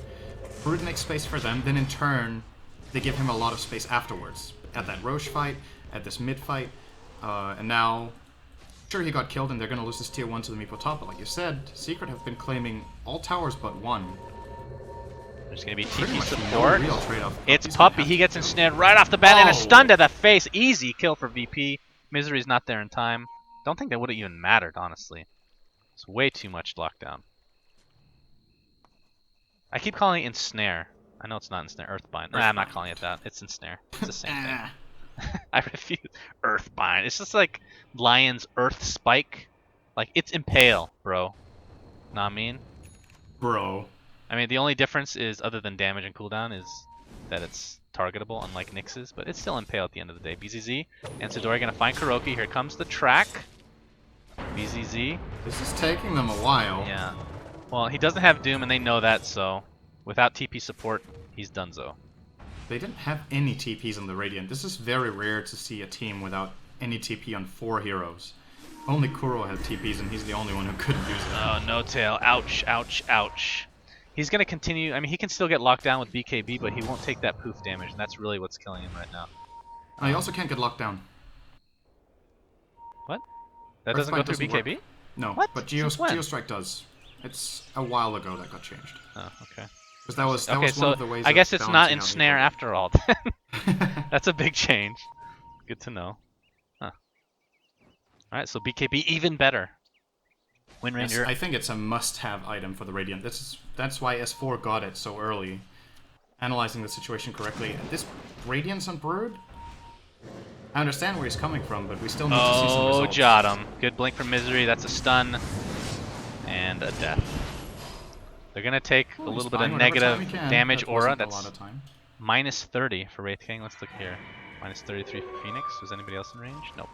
Brood makes space for them, then in turn, they give him a lot of space afterwards. At that Roche fight, at this mid fight, and now... Sure, he got killed and they're going to lose this tier 1 to the Meepo top, but like you said, Secret have been claiming all towers but one. There's going to be Pretty TP much support. no real trade-off. It's He's Puppy. gonna He have gets to- ensnared right off the bat and a Oh. stun to the face. Easy kill for VP. Misery's not there in time. Don't think that would have even mattered, honestly. It's way too much lockdown. I keep calling it ensnare. I know it's not ensnare. Earthbind. Nah, I'm not calling it that. It's ensnare. It's the same thing. I refuse. Earthbind. It's just like Lion's Earth Spike. Like, it's Impale, bro. Know what I mean? Bro. I mean, the only difference is, other than damage and cooldown, is that it's targetable, unlike Nyx's, but it's still Impale at the end of the day. BZZ and Sidori gonna find Kuroki. Here comes the track. BZZ. This is taking them a while. Yeah. Well, he doesn't have Doom, and they know that, so without TP support, he's donezo. They didn't have any TPs on the Radiant. This is very rare to see a team without any TP on 4 heroes. Only Kuro had TPs, and he's the only one who couldn't use them. Oh, no tail. Ouch, ouch, ouch. He's going to continue. I mean, he can still get locked down with BKB, but he won't take that poof damage, and that's really what's killing him right now. He also can't get locked down. What? That doesn't go through doesn't BKB? work. No, What? but Since when? Geostrike does. It's a while ago that got changed. Oh, okay. Because that was Okay, one so of the ways I of guess it's not balancing out ensnare people. after all. That's a big change. Good to know. Huh. Alright, so BKB even better. Wind Yes, Ranger. I think it's a must-have item for the Radiant. That's why S4 got it so early. Analyzing the situation correctly. This Radiance on Brood? I understand where he's coming from, but we still need to see some Oh, results. Jottum. Good blink from Misery. That's a stun. And a death. They're going to take a He's little bit fine of whenever negative time he can. damage That aura. wasn't a That's lot of time. minus 30 for Wraith King. Let's look here. Minus 33 for Phoenix. Was anybody else in range? Nope.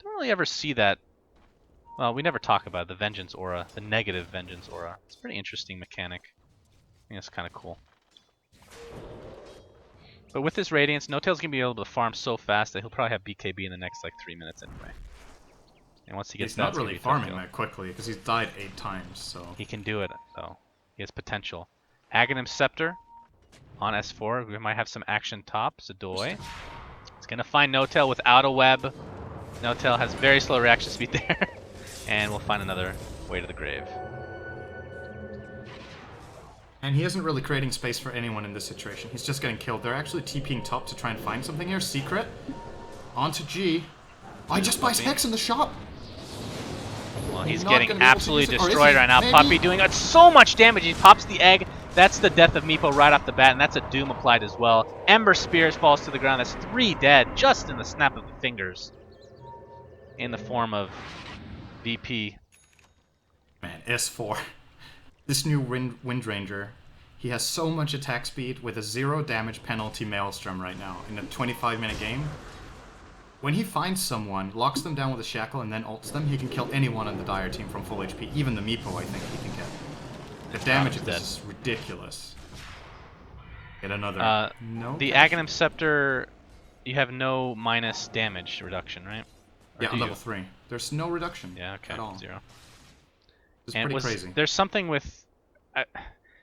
Don't really ever see that. Well, we never talk about it, the Vengeance aura, the negative Vengeance aura. It's a pretty interesting mechanic. I think it's kind of cool. But with this Radiance, Notail's going to be able to farm so fast that he'll probably have BKB in the next like 3 minutes anyway. And once he gets He's that, not it's gonna really be a tough farming kill. that quickly, because he's died 8 times, so... He can do it, though. He has potential. Aghanim Scepter on S4. We might have some action top. Zadoy. He's going to find Notail without a web. Notail has very slow reaction speed there. And we'll find another way to the grave. And he isn't really creating space for anyone in this situation. He's just getting killed. They're actually TPing top to try and find something here. Secret. Onto G. Oh, he just buys Hex in the shop. Well, he's not getting gonna be able to absolutely use it, or is destroyed he? right now. Maybe. Puppy doing so much damage. He pops the egg. That's the death of Meepo right off the bat, and that's a Doom applied as well. Ember Spears falls to the ground. That's 3 dead just in the snap of the fingers. In the form of VP. Man, S4. This new Wind Ranger, he has so much attack speed with a 0 damage penalty Maelstrom right now in a 25-minute game. When he finds someone, locks them down with a shackle, and then ults them, he can kill anyone on the Dire team from full HP. Even the Meepo, I think he can get. The damage of this is ridiculous. Get another. No. The Aghanim Scepter, you have no minus damage reduction, right? Or Yeah, do on you? level 3. There's no reduction. Yeah, okay, At all. 0. It's And pretty crazy. there's something with...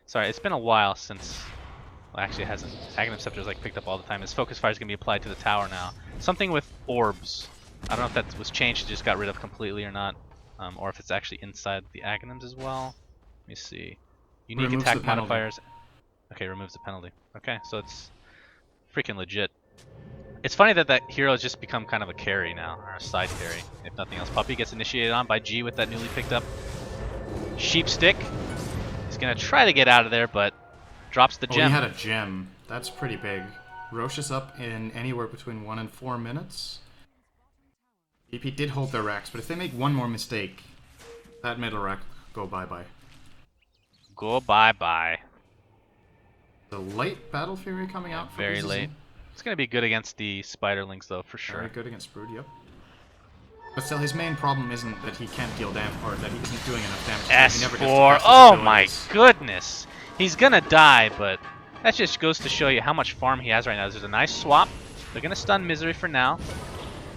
sorry, it's been a while since... Well, actually it hasn't. Aghanim Scepter's like picked up all the time. His Focus Fire is going to be applied to the tower now. Something with orbs. I don't know if that was changed, it just got rid of completely or not. Or if it's actually inside the Aghanims as well. Let me see. Unique Removes attack the penalty. modifiers. Okay, removes the penalty. Okay, so it's freaking legit. It's funny that that hero has just become kind of a carry now, or a side carry, if nothing else. Puppey gets initiated on by G with that newly picked up sheep stick. He's gonna try to get out of there, but drops the gem. Oh, he had a gem. That's pretty big. Roche is up in anywhere between 1 and 4 minutes. VP did hold their racks, but if they make one more mistake, that middle rack go bye-bye. Go bye-bye. The late Battle Fury coming out for Very BZZ. late. It's going to be good against the Spiderlings, though, for sure. Very good against Brood, yep. But still, his main problem isn't that he can't deal damage, or that he isn't doing enough damage. He never gets to S4. test his Oh my abilities. goodness. He's going to die, but that just goes to show you how much farm he has right now. There's a nice swap. They're going to stun Misery for now.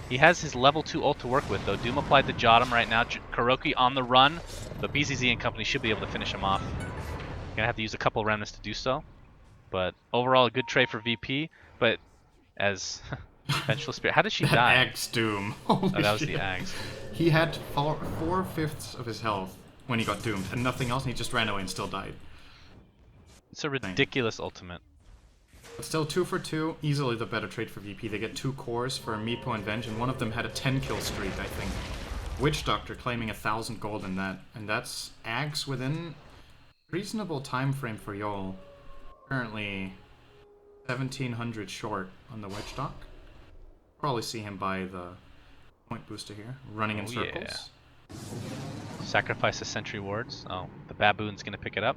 He has his level 2 ult to work with, though. Doom applied the Jotum right now. Kuroki on the run, but BZZ and company should be able to finish him off. Going to have to use a couple remnants to do so. But overall, a good trade for VP. But as Vengeful Spirit, how did she die? Axe Doom. Oh, that was the Axe. He had 4/5 of his health when he got doomed, and nothing else, and he just ran away and still died. It's a ridiculous ultimate. But still, 2 for 2, easily the better trade for VP. They get 2 cores for Meepo and Venge, and one of them had a 10-kill streak, I think. Witch Doctor claiming 1,000 gold in that, and that's Axe within reasonable time frame for y'all. Currently 1,700 short on the Witch Doc. Probably see him buy the point booster here, running in circles. Yeah. Sacrifice the sentry wards. Oh, the baboon's gonna pick it up.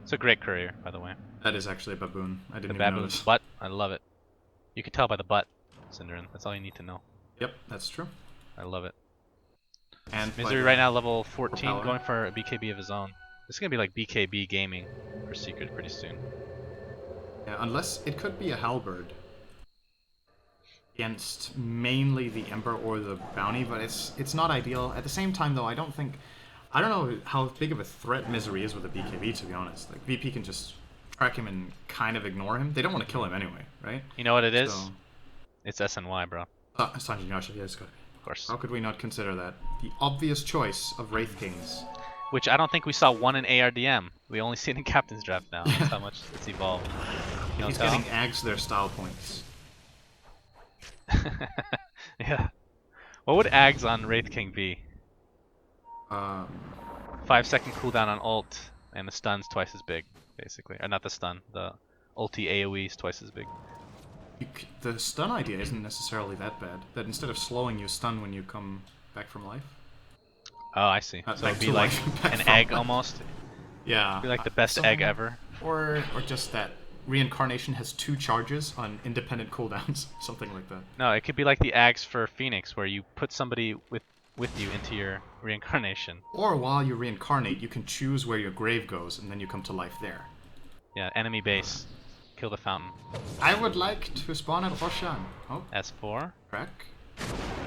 It's a great courier, by the way. That is actually a baboon. I didn't The even baboon's notice. butt. I love it. You can tell by the butt, syndereN. That's all you need to know. Yep, that's true. I love it. And Misery right now level 14, Propeller. going for a BKB of his own. This is gonna be like BKB gaming for Secret pretty soon. Yeah, unless it could be a halberd against mainly the Ember or the Bounty, but it's not ideal. At the same time, though, I don't know how big of a threat Misery is with a BKB, to be honest. Like, VP can just track him and kind of ignore him. They don't want to kill him anyway, right? You know what it is? So, It's SNY, bro. Sanjin Yasha, yeah, it's gotta be. Of course. How could we not consider that? The obvious choice of Wraith Kings. Which I don't think we saw one in ARDM. We only see it in Captain's Draft now. That's how much it's evolved. You know, He's getting Ags their style points. Yeah. What would Ags on Wraith King be? 5-second cooldown on ult, and the stun's twice as big, basically. Or not the stun, the ulti AoE is twice as big. The stun idea isn't necessarily that bad. That instead of slowing you, stun when you come back from life. Oh, I see. So back it'd be to like life, back an from egg life. almost. Yeah. It'd be like the best egg ever. Or just that reincarnation has 2 charges on independent cooldowns, something like that. No, it could be like the Ags for Phoenix, where you put somebody with you into your reincarnation. Or while you reincarnate, you can choose where your grave goes, and then you come to life there. Yeah, enemy base. Kill the fountain. I would like to spawn at Roshan. Oh, S4. track.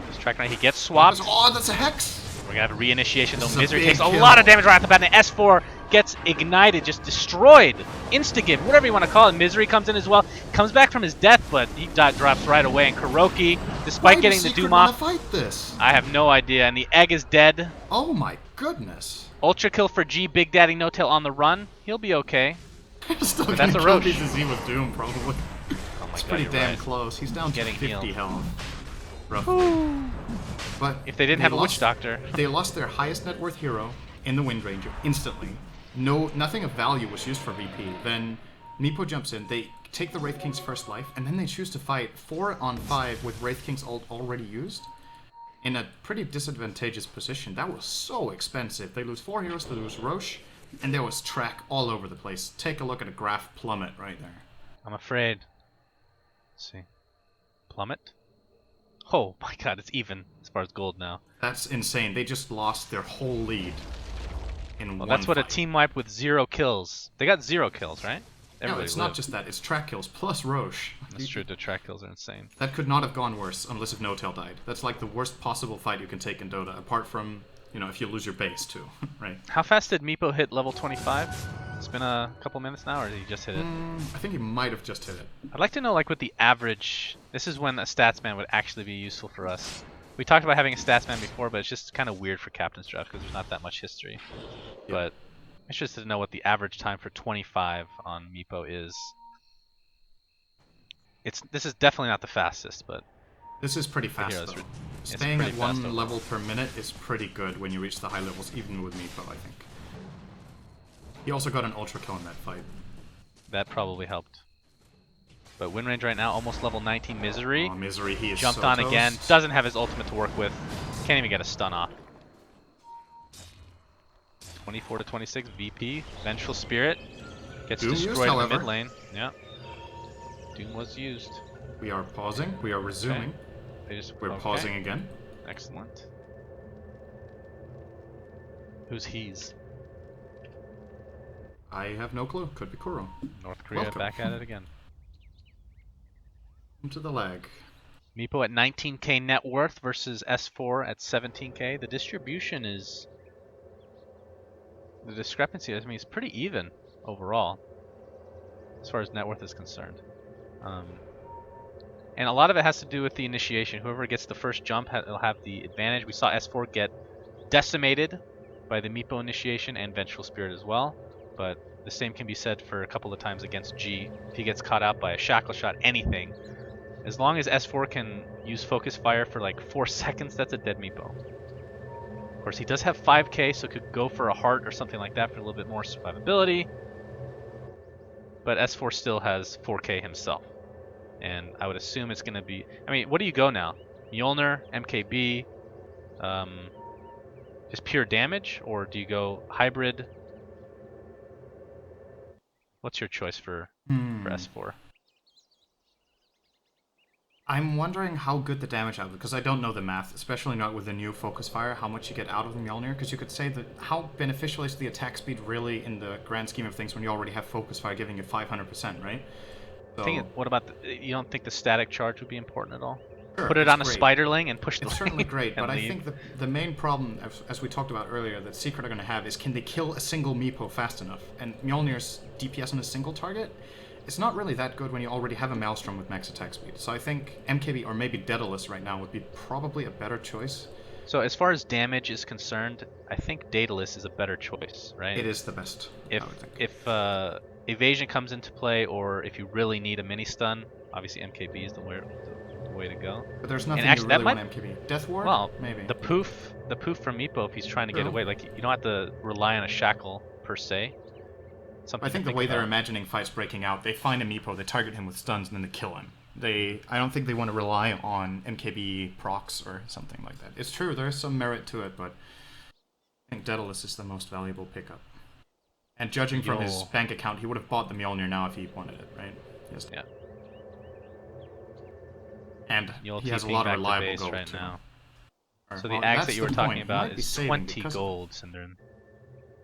This track right, he gets swapped. Oh, that's a hex! We're gonna have a reinitiation though. This is a Misery big takes a kill. lot of damage right off the bat, and the S4 gets ignited, just destroyed. Insta-give, whatever you want to call it. Misery comes in as well. Comes back from his death, but he drops right away. And Kuroki, despite Why getting does the Secret Doom wanna off, fight this? I have no idea. And the egg is dead. Oh my goodness. Ultra kill for G, Big Daddy No Tail on the run. He'll be okay. Still But gonna that's a kill Roche. BZZ with Doom, probably. Oh my It's god, pretty you're damn right. close. He's down to Getting 50 healed. health. Rough. But If they didn't have a Witch Doctor. They lost their highest net worth hero in the Wind Ranger instantly. Nothing of value was used for VP. Then Meepo jumps in. They take the Wraith King's first life, and then they choose to fight 4-on-5 with Wraith King's ult already used in a pretty disadvantageous position. That was so expensive. They lose 4 heroes. They lose Roche, and there was track all over the place. Take a look at a graph plummet right there. I'm afraid. Let's see. Plummet? Oh my god, it's even as far as gold now. That's insane. They just lost their whole lead in Well, one that's what a fight. team wipe with 0 kills. They got 0 kills, right? No, Everybody it's not lived. just that. It's track kills plus Roche. That's true, the track kills are insane. That could not have gone worse unless if No-Tail died. That's like the worst possible fight you can take in Dota, apart from, you know, if you lose your base too, right? How fast did Meepo hit level 25? It's been a couple minutes now, or did he just hit it? I think he might have just hit it. I'd like to know, like, what the average... This is when a statsman would actually be useful for us. We talked about having a statsman before, but it's just kind of weird for Captain's Draft because there's not that much history. Yeah. But I'm interested to know what the average time for 25 on Meepo is. This is definitely not the fastest, but this is pretty fast heroes though. are- it's Staying pretty at fast one overall. level per minute is pretty good when you reach the high levels, even with Meepo, I think. He also got an ultra kill in that fight. That probably helped. But win range right now, almost level 19 Misery. Oh, Misery, he is Jumped so on toast. again. Doesn't have his ultimate to work with. Can't even get a stun off. 24 to 26 VP. Vengeful Spirit gets Doom destroyed used, in the however. mid lane. Yeah. Doom was used. We are pausing. We are resuming. We're pausing again. Excellent. Who's he's? I have no clue. Could be Kuro. North Korea Welcome. back at it again. Into the lag. Meepo at 19k net worth versus S4 at 17k. The distribution is... The discrepancy, I mean, is pretty even overall as far as net worth is concerned. And a lot of it has to do with the initiation. Whoever gets the first jump will have the advantage. We saw S4 get decimated by the Meepo initiation and Vengeful Spirit as well. But the same can be said for a couple of times against G. If he gets caught out by a shackle shot, anything. As long as S4 can use Focus Fire for like 4 seconds, that's a dead Meepo. Of course, he does have 5k, so could go for a heart or something like that for a little bit more survivability. But S4 still has 4k himself. And I would assume it's going to be... I mean, what do you go now? Mjolnir, MKB, just pure damage? Or do you go hybrid? What's your choice for S4? I'm wondering how good the damage output, because I don't know the math, especially not with the new Focus Fire, how much you get out of the Mjolnir, because you could say that how beneficial is the attack speed really in the grand scheme of things when you already have Focus Fire giving you 500%, right? So, What about you don't think the static charge would be important at all? sure, Put it it's on a great. spiderling and push the It's lane certainly great, and but I leave. think the main problem, as we talked about earlier, that Secret are going to have is can they kill a single Meepo fast enough? And Mjolnir's DPS on a single target, it's not really that good when you already have a Maelstrom with max attack speed. So I think MKB or maybe Daedalus right now would be probably a better choice. So as far as damage is concerned, I think Daedalus is a better choice, right? It is the best, I would think. If evasion comes into play, or if you really need a mini stun, obviously MKB is the way to go. But there's nothing actually, you that really might- want MKB. Death Ward? Well, maybe. the poof from Meepo if he's trying to get True. away, like you don't have to rely on a shackle per se. Something I think to the way they're about. imagining fights breaking out, they find a Meepo, they target him with stuns, and then they kill him. I don't think they want to rely on MKB procs or something like that. It's true, there is some merit to it, but I think Daedalus is the most valuable pickup. And judging from his bank account, he would have bought the Mjolnir now if he wanted it, right? Yes. Yeah. And You'll he has a TPing lot back of to reliable base gold right too. now. Or- So the well, axe that's that you were the talking point. He about might be is saving 20 because of gold, syndereN.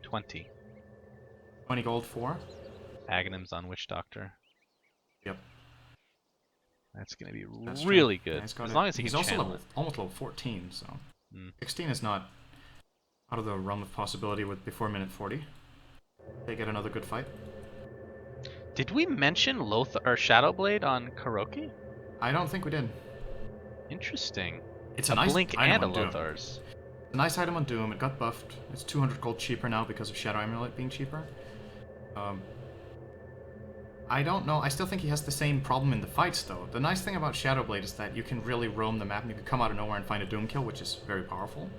20. 20 gold for? Aghanims on Witch Doctor. Yep. That's going to be That's really true. good. Yeah, he's got As it. long as he He's can also channel it. almost level 14, so... Mm. 16 is not out of the realm of possibility with before minute 40. They get another good fight. Did we mention Shadowblade on Kuroki? I don't think we did. Interesting. It's a nice Blink item and a on Doom. Lothar's. It's a nice item on Doom. It got buffed. It's 200 gold cheaper now because of Shadow Amulet being cheaper. I don't know. I still think he has the same problem in the fights, though. The nice thing about Shadowblade is that you can really roam the map and you can come out of nowhere and find a Doom kill, which is very powerful.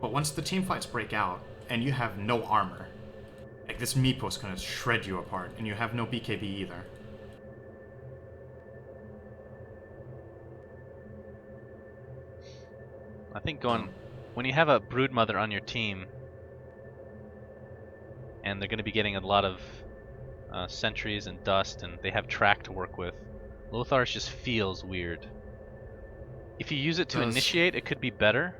But once the team fights break out and you have no armor, like this Meepo's gonna shred you apart, and you have no BKB either. I think when you have a Broodmother on your team, and they're going to be getting a lot of sentries and dust, and they have track to work with, Lothar's just feels weird. If you use it to initiate, it could be better.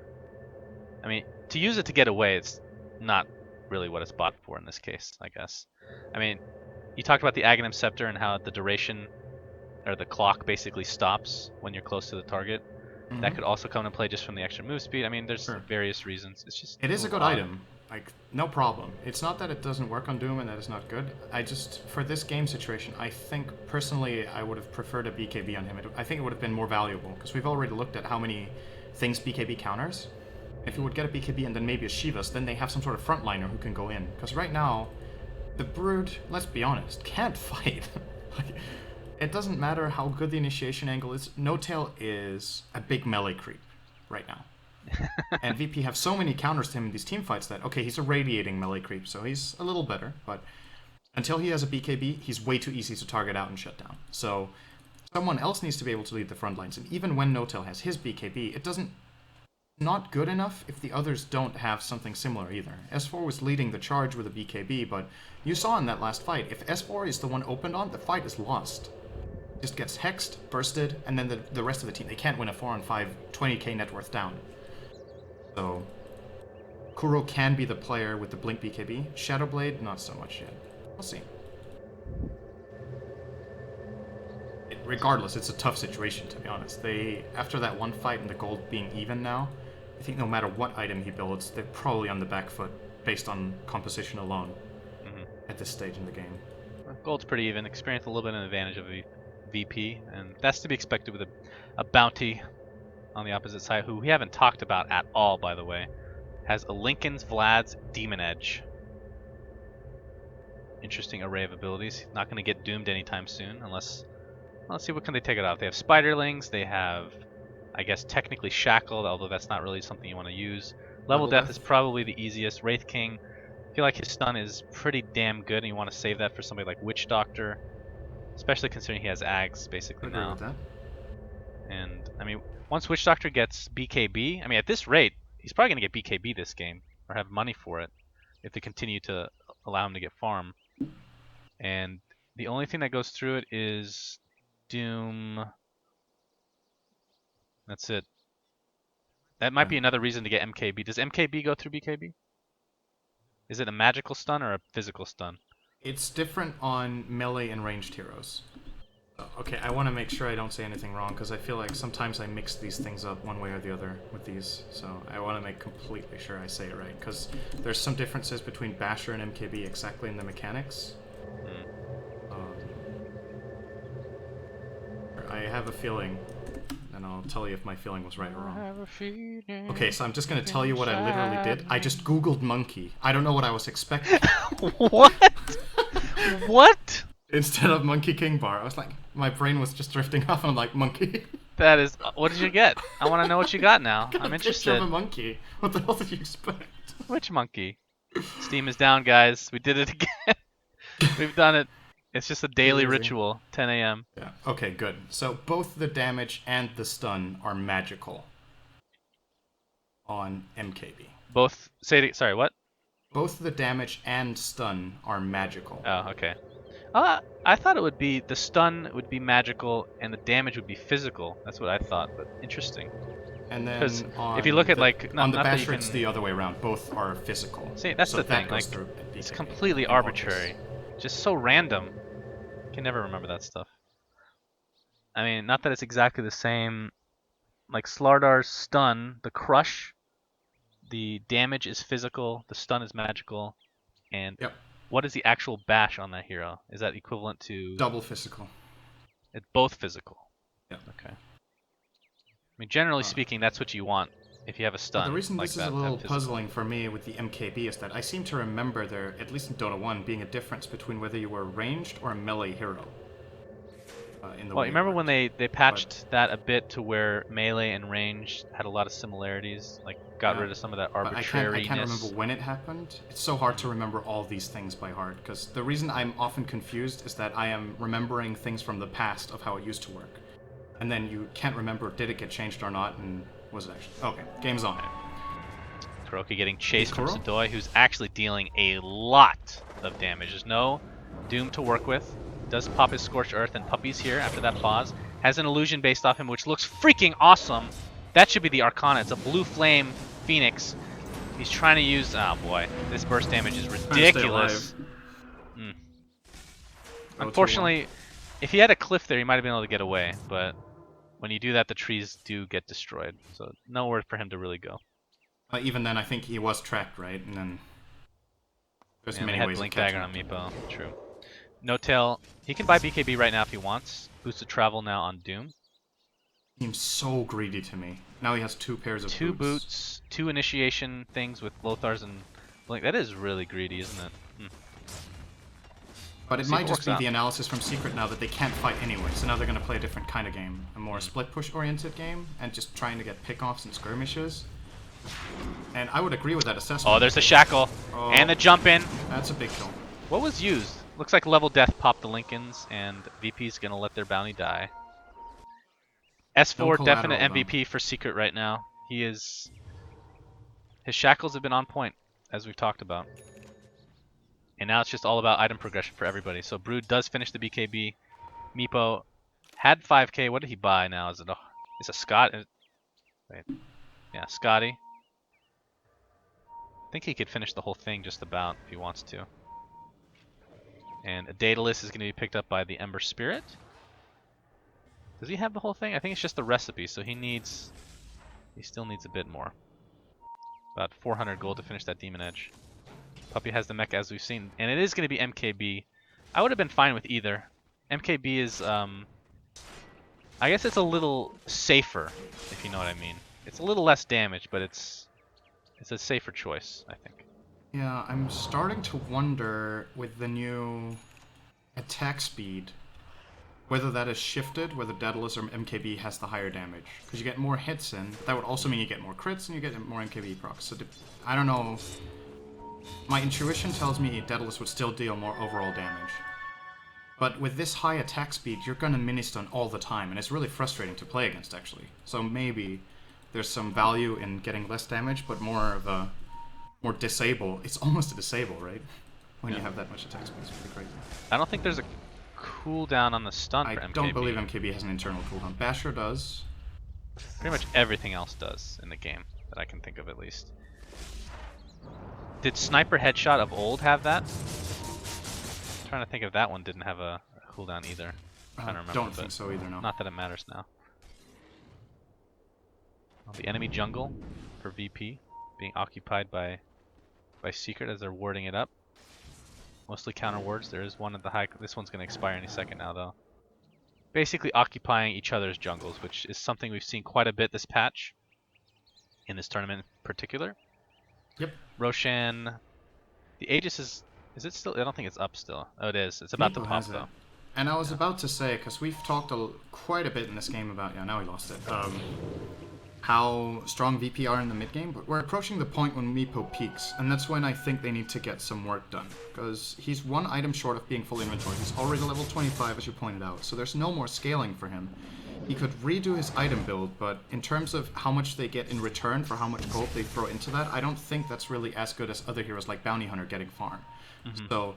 I mean, to use it to get away, it's not really what it's bought for in this case, I guess. I mean, you talked about the Aghanim Scepter and how the duration, or the clock basically stops when you're close to the target. Mm-hmm. That could also come into play just from the extra move speed. I mean, there's Sure. various reasons. It's just It is a little good odd. item. Like, no problem. It's not that it doesn't work on Doom and that it's not good. I just, for this game situation, I think, personally, I would have preferred a BKB on him. I think it would have been more valuable, because we've already looked at how many things BKB counters. If you would get a BKB and then maybe a Shivas, then they have some sort of frontliner who can go in. Because right now, the Brood, let's be honest, can't fight. Like, it doesn't matter how good the initiation angle is. No-Tail is a big melee creep right now. And VP have so many counters to him in these team fights that, okay, he's a radiating melee creep, so he's a little better, but until he has a BKB, he's way too easy to target out and shut down. So someone else needs to be able to lead the front lines, and even when No-Tail has his BKB, it doesn't... not good enough if the others don't have something similar either. S4 was leading the charge with a BKB, but you saw in that last fight, if S4 is the one opened on, the fight is lost. Just gets hexed, bursted, and then the rest of the team, they can't win a 4-on-5, 20k net worth down. So, Kuro can be the player with the Blink BKB. Shadowblade, not so much yet. We'll see. Regardless, it's a tough situation, to be honest. After that one fight and the gold being even now, I think no matter what item he builds, they're probably on the back foot based on composition alone at this stage in the game. Gold's pretty even. Experience a little bit of an advantage of a VP, and that's to be expected with a bounty on the opposite side, who we haven't talked about at all, by the way. Has a Lincoln's Vlad's Demon Edge. Interesting array of abilities. Not going to get doomed anytime soon, unless... Let's see, what can they take it out? They have Spiderlings, they have, I guess, technically Shackled, although that's not really something you want to use. Level Death is probably the easiest. Wraith King, I feel like his stun is pretty damn good, and you want to save that for somebody like Witch Doctor, especially considering he has Ags, basically, now. With that. And, I mean, once Witch Doctor gets BKB, I mean, at this rate, he's probably going to get BKB this game, or have money for it, if they continue to allow him to get farm. And the only thing that goes through it is Doom. That's it. That might be another reason to get MKB. Does MKB go through BKB? Is it a magical stun or a physical stun? It's different on melee and ranged heroes. Okay, I want to make sure I don't say anything wrong, because I feel like sometimes I mix these things up one way or the other with these, so I want to make completely sure I say it right, because there's some differences between Basher and MKB exactly in the mechanics. I have a feeling, and I'll tell you if my feeling was right or wrong. Okay, so I'm just going to tell you what I literally did. I just googled monkey. I don't know what I was expecting. What? What? Instead of Monkey King Bar, I was like, my brain was just drifting off, and I'm like, monkey. That is, what did you get? I want to know what you got now. I'm A interested. picture of a monkey. What the hell did you expect? Which monkey? Steam is down, guys. We did it again. We've done it. It's just a daily ritual. 10 a.m. Yeah. Okay, good. So both the damage and the stun are magical on MKB. Both. Say it. Sorry, what? Both the damage and stun are magical. Oh, okay. I thought it would be the stun would be magical and the damage would be physical. That's what I thought, but interesting. And then if you look at like on the Basher, it's the other way around. Both are physical. See, that's the thing. Like, it's completely arbitrary, just so random. I can never remember that stuff. I mean, not that it's exactly the same. Like Slardar's stun, the crush, the damage is physical, the stun is magical, and what is the actual bash on that hero? Is that equivalent to double physical? It's both physical. Yeah. Okay. I mean, generally speaking, that's what you want if you have a stun. The reason like this is a little puzzling for me with the MKB is that I seem to remember there, at least in Dota 1, being a difference between whether you were a ranged or a melee hero. Well, you remember when they patched that a bit to where melee and range had a lot of similarities, like got rid of some of that arbitrariness. I can't remember when it happened. It's so hard to remember all these things by heart, because the reason I'm often confused is that I am remembering things from the past of how it used to work. And then you can't remember, did it get changed or not, and was it actually... Okay, game's on. Kuroki getting chased from Sadoi, who's actually dealing a lot of damage. There's no Doom to work with. Does pop his Scorched Earth and Puppies here after that pause. Has an illusion based off him, which looks freaking awesome. That should be the Arcana. It's a blue flame Phoenix. He's trying to use... Oh boy, this burst damage is ridiculous. Unfortunately, if he had a cliff there, he might have been able to get away, but when you do that, the trees do get destroyed. So nowhere for him to really go. Even then, I think he was tracked, right? And then there's many ways Blink Dagger on Meepo. True. No-Tail, he can buy BKB right now if he wants. Boosted travel now on Doom. Seems so greedy to me. Now he has 2 pairs of Two boots, 2 initiation things with Lothar's and Blink. That is really greedy, isn't it? But it might just be the analysis from Secret now that they can't fight anyway, so now they're going to play a different kind of game. A more split push oriented game, and just trying to get pickoffs and skirmishes. And I would agree with that assessment. Oh, there's a shackle. Oh, and the jump in. That's a big kill. What was used? Looks like level death popped the Lincolns, and VP's going to let their bounty die. S4 definite MVP for Secret right now. His shackles have been on point, as we've talked about. And now it's just all about item progression for everybody. So Brood does finish the BKB. Meepo had 5k. What did he buy now? Is it a Scott? Wait. Yeah, Scotty. I think he could finish the whole thing just about if he wants to. And a Daedalus is going to be picked up by the Ember Spirit. Does he have the whole thing? I think it's just the recipe, so he still needs a bit more. About 400 gold to finish that Demon Edge. Puppey has the mecha as we've seen, and it is going to be MKB. I would have been fine with either. MKB is, I guess it's a little safer, if you know what I mean. It's a little less damage, but it's a safer choice, I think. Yeah, I'm starting to wonder with the new attack speed, whether that is shifted, whether Daedalus or MKB has the higher damage. Because you get more hits in, but that would also mean you get more crits and you get more MKB procs. So I don't know. My intuition tells me Daedalus would still deal more overall damage. But with this high attack speed, you're gonna mini-stun all the time, and it's really frustrating to play against, actually. So maybe there's some value in getting less damage, but more of a more disable. It's almost a disable, right? When you have that much attack speed, it's pretty crazy. I don't think there's a cooldown on the stun for MKB. I don't believe MKB has an internal cooldown. Basher does. Pretty much everything else does in the game, that I can think of at least. Did Sniper Headshot of old have that? I'm trying to think if that one didn't have a cooldown either. I'm trying to remember. Don't think so either, no. Not that it matters now. Well, the enemy jungle for VP being occupied by Secret as they're warding it up. Mostly counter wards. There is one at the high. This one's going to expire any second now, though. Basically occupying each other's jungles, which is something we've seen quite a bit this patch. In this tournament in particular. Yep. Roshan. The Aegis is it still? I don't think it's up still. Oh, it is. It's about to pop, though. And I was about to say, because we've talked quite a bit in this game about... Yeah, now we lost it. How strong VP are in the mid game, but we're approaching the point when Meepo peaks, and that's when I think they need to get some work done, because he's one item short of being full inventory. He's already level 25, as you pointed out, so there's no more scaling for him. He could redo his item build, but in terms of how much they get in return for how much gold they throw into that, I don't think that's really as good as other heroes like Bounty Hunter getting farm. So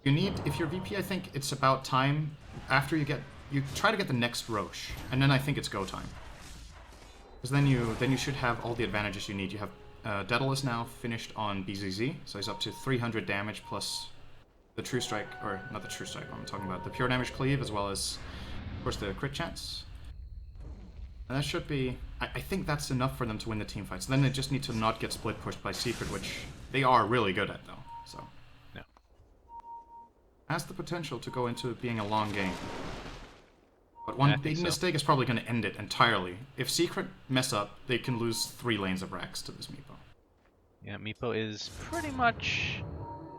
you need, if you're VP, I think it's about time after you try to get the next Roche, and then I think it's go time. Because then you should have all the advantages you need. You have Daedalus now finished on BZZ, so he's up to 300 damage plus the True Strike, or not the True Strike, I'm talking about the pure damage cleave, as well as, of course, the crit chance. And that should be, I think that's enough for them to win the team fights. Then they just need to not get split pushed by Secret, which they are really good at, though. So yeah, has the potential to go into being a long game. But one big mistake is probably going to end it entirely. If Secret mess up, they can lose 3 lanes of Rax to this Meepo. Yeah, Meepo is pretty much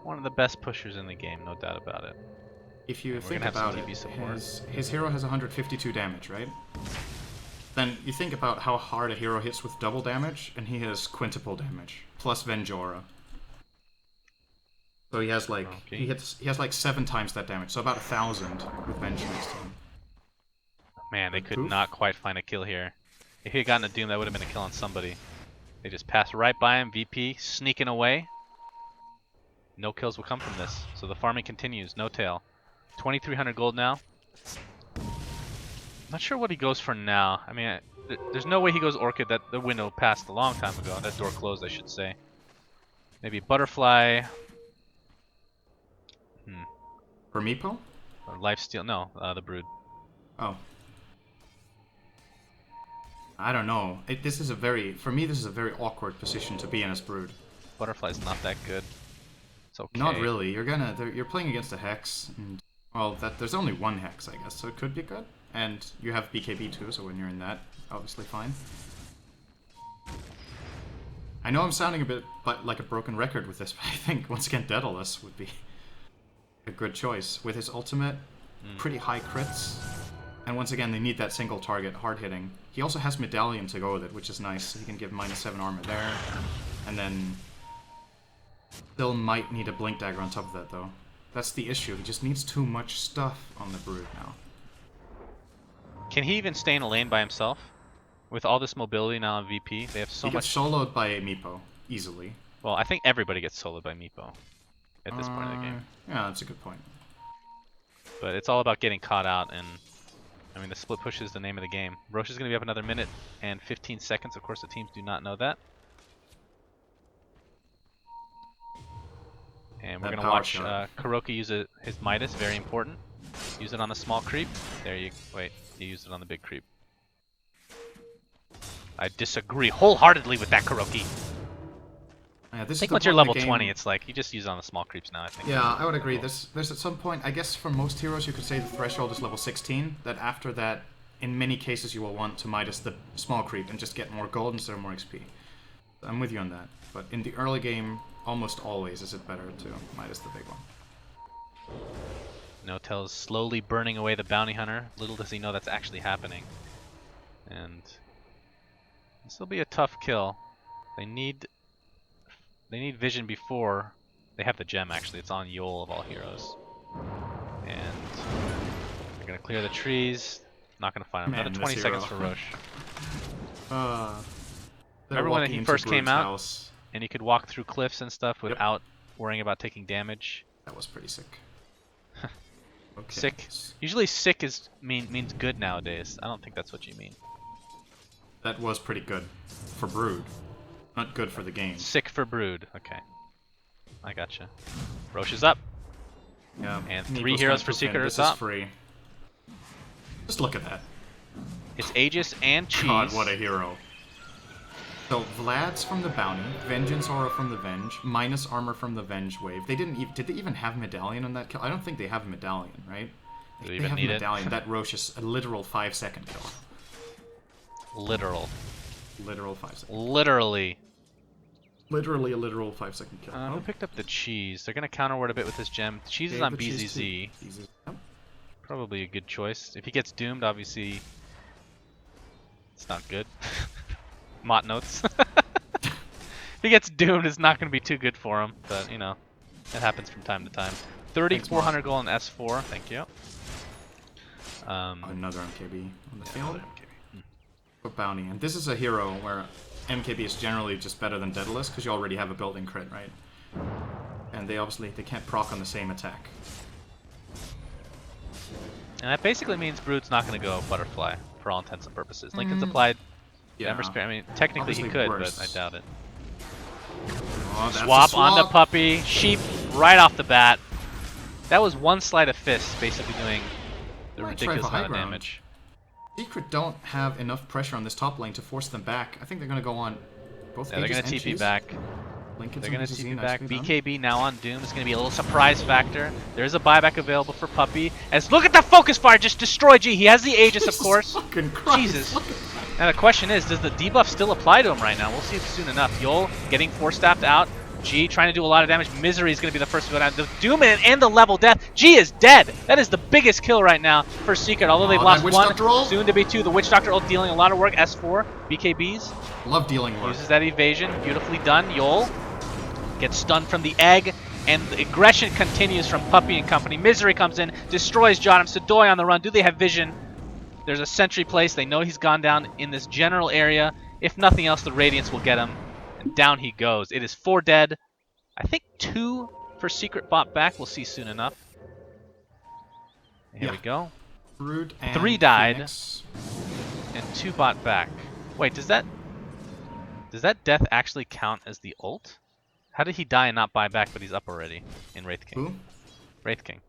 one of the best pushers in the game, no doubt about it. If you think about it, his hero has 152 damage, right? Then you think about how hard a hero hits with double damage, and he has quintuple damage, plus Venjora. So he has like, he has like 7 times that damage, so about 1,000 with Venge next to him. Man, they could not quite find a kill here. If he had gotten a Doom, that would have been a kill on somebody. They just passed right by him. VP sneaking away. No kills will come from this. So the farming continues. No tail. 2,300 gold now. Not sure what he goes for now. I mean, there's no way he goes Orchid. That the window passed a long time ago. That door closed, I should say. Maybe Butterfly. For Meepo? Or Lifesteal. No, the Brood. Oh. I don't know. For me, this is a very awkward position to be in as Brood. Butterfly's not that good. It's okay. Not really. You're playing against a Hex, and well, there's only one Hex, I guess, so it could be good. And you have BKB too, so when you're in that, obviously fine. I know I'm sounding a bit like a broken record with this, but I think once again Daedalus would be a good choice. With his ultimate, pretty high crits. And once again, they need that single target, hard hitting. He also has Medallion to go with it, which is nice. So he can give -7 armor there. And then still might need a Blink Dagger on top of that, though. That's the issue. He just needs too much stuff on the Brood now. Can he even stay in a lane by himself? With all this mobility now on VP, they have so much... He gets soloed by Meepo, easily. Well, I think everybody gets soloed by Meepo at this point in the game. Yeah, that's a good point. But it's all about getting caught out, and I mean, the split push is the name of the game. Roche is going to be up another minute and 15 seconds. Of course, the teams do not know that. And we're going to watch Kuroki use his Midas, very important. Use it on the small creep. There you... Wait, he used it on the big creep. I disagree wholeheartedly with that, Kuroki. Yeah, I think once you're level 20, it's like, you just use it on the small creeps now, I think. Yeah, I would agree. There's at some point, I guess for most heroes, you could say the threshold is level 16, that after that, in many cases, you will want to Midas the small creep and just get more gold instead of more XP. I'm with you on that. But in the early game, almost always is it better to Midas the big one. Notel's slowly burning away the bounty hunter. Little does he know that's actually happening. And this will be a tough kill. They need vision before they have the gem. Actually, it's on Yol of all heroes. And they're gonna clear the trees. Not gonna find him. Another 20 seconds for Roche. Remember when he first came out, and he could walk through cliffs and stuff without worrying about taking damage? That was pretty sick. Okay. Sick. Usually sick means good nowadays. I don't think that's what you mean. That was pretty good for Brood. Not good for the game. Sick for Brood. Okay. I gotcha. Roche is up. Yeah. And 3 heroes for Secret are top. This is free. Just look at that. It's Aegis and Cheese. God, what a hero. So Vlad's from the Bounty, Vengeance Aura from the Venge, minus armor from the Venge wave. They didn't even... Did they even have Medallion on that kill? I don't think they have a Medallion, right? Do they even need Medallion. That Roche is a literal 5-second kill. Literal 5 seconds. Literally. Literally a literal 5-second kill. Who picked up the Cheese? They're gonna counterward a bit with this gem. Cheese is on BZZ. Probably a good choice. If he gets doomed, obviously, it's not good. Mott notes. If he gets doomed, it's not going to be too good for him, but you know, it happens from time to time. 3,400 gold in S4, thank you. Another MKB on the field. For Bounty, and this is a hero where MKB is generally just better than Daedalus because you already have a built-in crit, right? And they can't proc on the same attack. And that basically means Brood's not going to go Butterfly for all intents and purposes. Lincoln's applied. Yeah. I mean, technically he could, but I doubt it. Oh, swap on the puppy. Sheep right off the bat. That was one sleight of fist, basically doing the ridiculous amount of damage. Secret don't have enough pressure on this top lane to force them back. I think they're going to go on both Aegis they're going to TP back. They're going to TP back. BKB now on Doom is going to be a little surprise factor. There's a buyback available for Puppy. As look at the focus fire just destroy G. He has the Aegis, of course. Jesus. Now the question is, does the debuff still apply to him right now? We'll see soon enough. Yol getting force-staffed out. G trying to do a lot of damage. Misery is going to be the first to go down. The Doom and the level death. G is dead. That is the biggest kill right now for Secret. Although they've lost one, soon to be 2. The Witch Doctor ult dealing a lot of work. S4, BKBs. Love dealing work. Uses that evasion. Beautifully done. Yol gets stunned from the egg. And the aggression continues from Puppy and company. Misery comes in, destroys Jotum. Sadoy on the run. Do they have vision? There's a sentry placed. They know he's gone down in this general area. If nothing else, the Radiance will get him. And down he goes. It is 4 dead. I think 2 for Secret bot back. We'll see soon enough. Here we go. Brood and 3 died. Phoenix. And 2 bot back. Wait, does that death actually count as the ult? How did he die and not buy back, but he's up already in Wraith King? Who? Wraith King.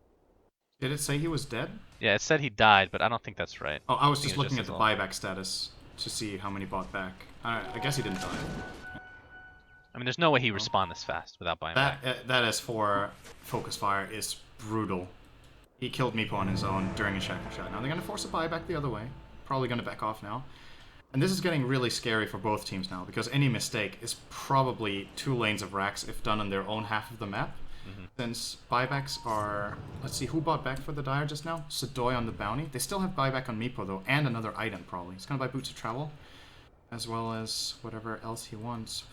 Did it say he was dead? Yeah, it said he died, but I don't think that's right. Oh, I was just looking at the buyback status to see how many bought back. I guess he didn't die. I mean, there's no way he respawned this fast without buying back. That S4 focus fire is brutal. He killed Meepo on his own during a shackle shot. Now they're going to force a buyback the other way. Probably going to back off now. And this is getting really scary for both teams now, because any mistake is probably 2 lanes of racks if done on their own half of the map. Since buybacks are... Let's see, who bought back for the Dire just now? Sadoy on the Bounty. They still have buyback on Meepo, though, and another item, probably. He's going to buy Boots of Travel, as well as whatever else he wants.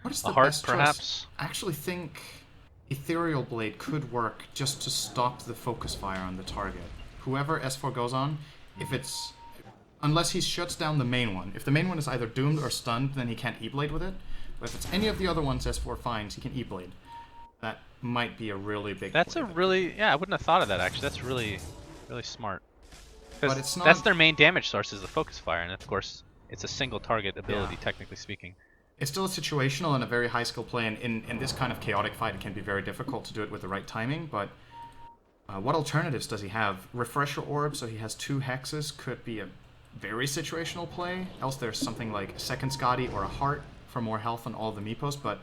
What is the heart, best perhaps? choice? I actually think Ethereal Blade could work just to stop the focus fire on the target. Whoever S4 goes on, if it's... Unless he shuts down the main one. If the main one is either doomed or stunned, then he can't E-Blade with it. But if it's any of the other ones S4 finds, he can E-Blade. That might be a really big... That's a really... Yeah, I wouldn't have thought of that, actually. That's really, really smart. But it's not... That's their main damage source, is the focus fire. And, of course, it's a single target ability, technically speaking. It's still a situational and a very high skill play, and in this kind of chaotic fight, it can be very difficult to do it with the right timing, but... what alternatives does he have? Refresher Orb, so he has 2 hexes, could be a very situational play. Else there's something like a second Scotty or a Heart for more health on all the Meepos, but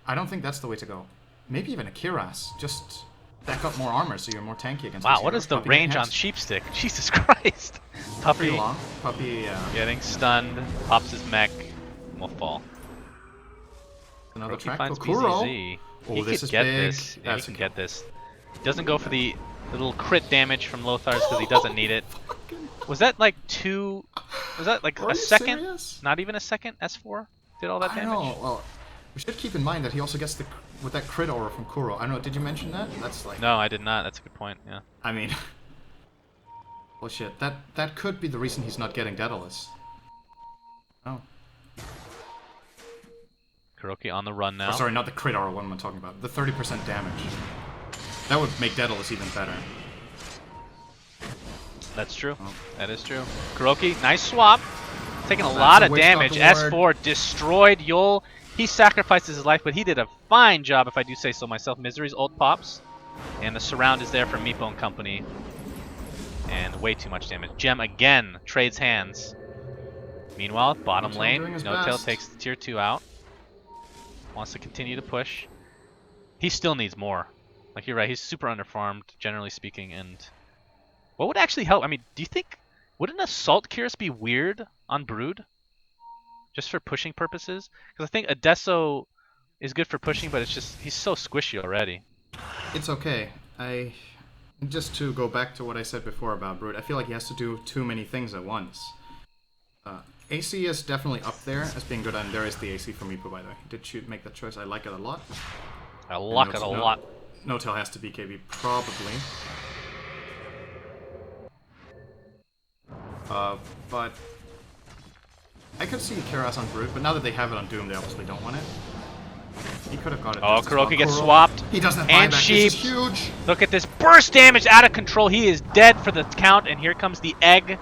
I don't think that's the way to go. Maybe even a Kiras, just stack up more armor so you're more tanky against Wow, what is the range on Sheepstick? Jesus Christ. Puppy pretty long. Puppy, getting stunned, pops his mech, and will fall. Another track. Finds Kuro. BZZ. Oh, He this could is get big. this. Yeah, he can get this. Doesn't go for the little crit damage from Lothar's because he doesn't need it. Was that like 2... Was that like a second? Serious? Not even a second? S4 did all that damage? I don't know. Well, we should keep in mind that he also gets the with that crit aura from Kuro. I don't know, did you mention that? That's like... No, I did not. That's a good point, yeah. I mean... well, shit. That could be the reason he's not getting Daedalus. Oh. Kuroki on the run now. Oh, sorry, not the crit aura, what am I talking about? The 30% damage. That would make Daedalus even better. That's true. Oh. That is true. Kuroki, nice swap. Taking a lot of damage. S4 destroyed Yul. He sacrifices his life, but he did a fine job, if I do say so myself. Misery's ult pops, and the surround is there for Meepo and company. And way too much damage. Gem again trades hands. Meanwhile, bottom lane, No-Tail takes the tier 2 out. Wants to continue to push. He still needs more. Like, you're right, he's super underfarmed, generally speaking, and... What would actually help? I mean, do you think... Would an Assault Curious be weird on Brood? Just for pushing purposes? Because I think Adesso is good for pushing, but it's just... He's so squishy already. It's okay. Just to go back to what I said before about Brood, I feel like he has to do too many things at once. AC is definitely up there as being good, and there is the AC for Meepo, by the way. Did you make that choice? I like it a lot. I like it a lot. No-Tail has to be KB, probably. But I could see Kiras on Brood, but now that they have it on Doom, they obviously don't want it. He could have got it. Oh, Kuroki gets swapped. He doesn't have and buyback. Sheep. This is huge. Look at this burst damage out of control. He is dead for the count, and here comes the egg.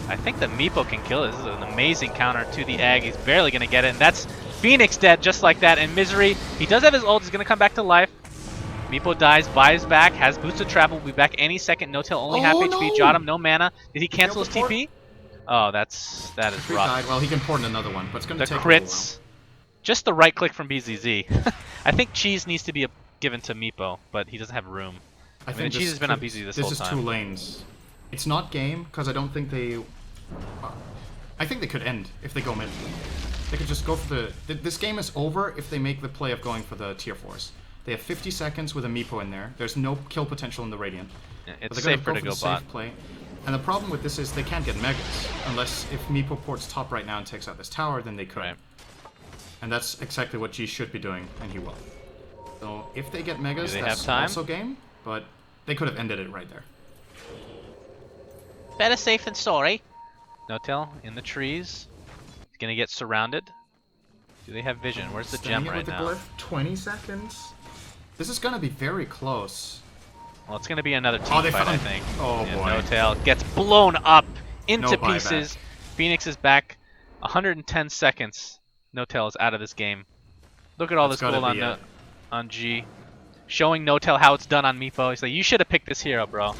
I think the Meepo can kill it. This is an amazing counter to the egg. He's barely going to get it, and that's Phoenix dead just like that. And Misery, he does have his ult. He's going to come back to life. Meepo dies, buys back, has boots of travel, will be back any second. No-Tail only half HP. Jotum, no mana. Did he cancel his TP? Oh, that is rough. Died. Well, he can port in another one, but it's going to take the crits. Just the right click from BZZ. I think Cheese needs to be given to Meepo, but he doesn't have room. I mean, Cheese has been on BZZ this whole time. This is 2 lanes. It's not game, because I don't think they... I think they could end if they go mid. They could just go for the... This game is over if they make the play of going for the tier 4s. They have 50 seconds with a Meepo in there. There's no kill potential in the Radiant. Yeah, it's safer to go bot. Play. And the problem with this is they can't get Megas. Unless if Meepo ports top right now and takes out this tower, then they could. Right. And that's exactly what G should be doing, and he will. So if they get Megas, that's also game, but they could have ended it right there. Better safe than sorry. No-Tail in the trees. He's gonna get surrounded. Do they have vision? Where's the gem right now? Glyph, 20 seconds. This is gonna be very close. Well, it's gonna be another team fight, I think. Oh boy. No-Tail gets blown up into pieces. Phoenix is back. 110 seconds. No-Tail is out of this game. Look at all this gold on G. Showing No-Tail how it's done on Meepo. He's like, you should have picked this hero, bro.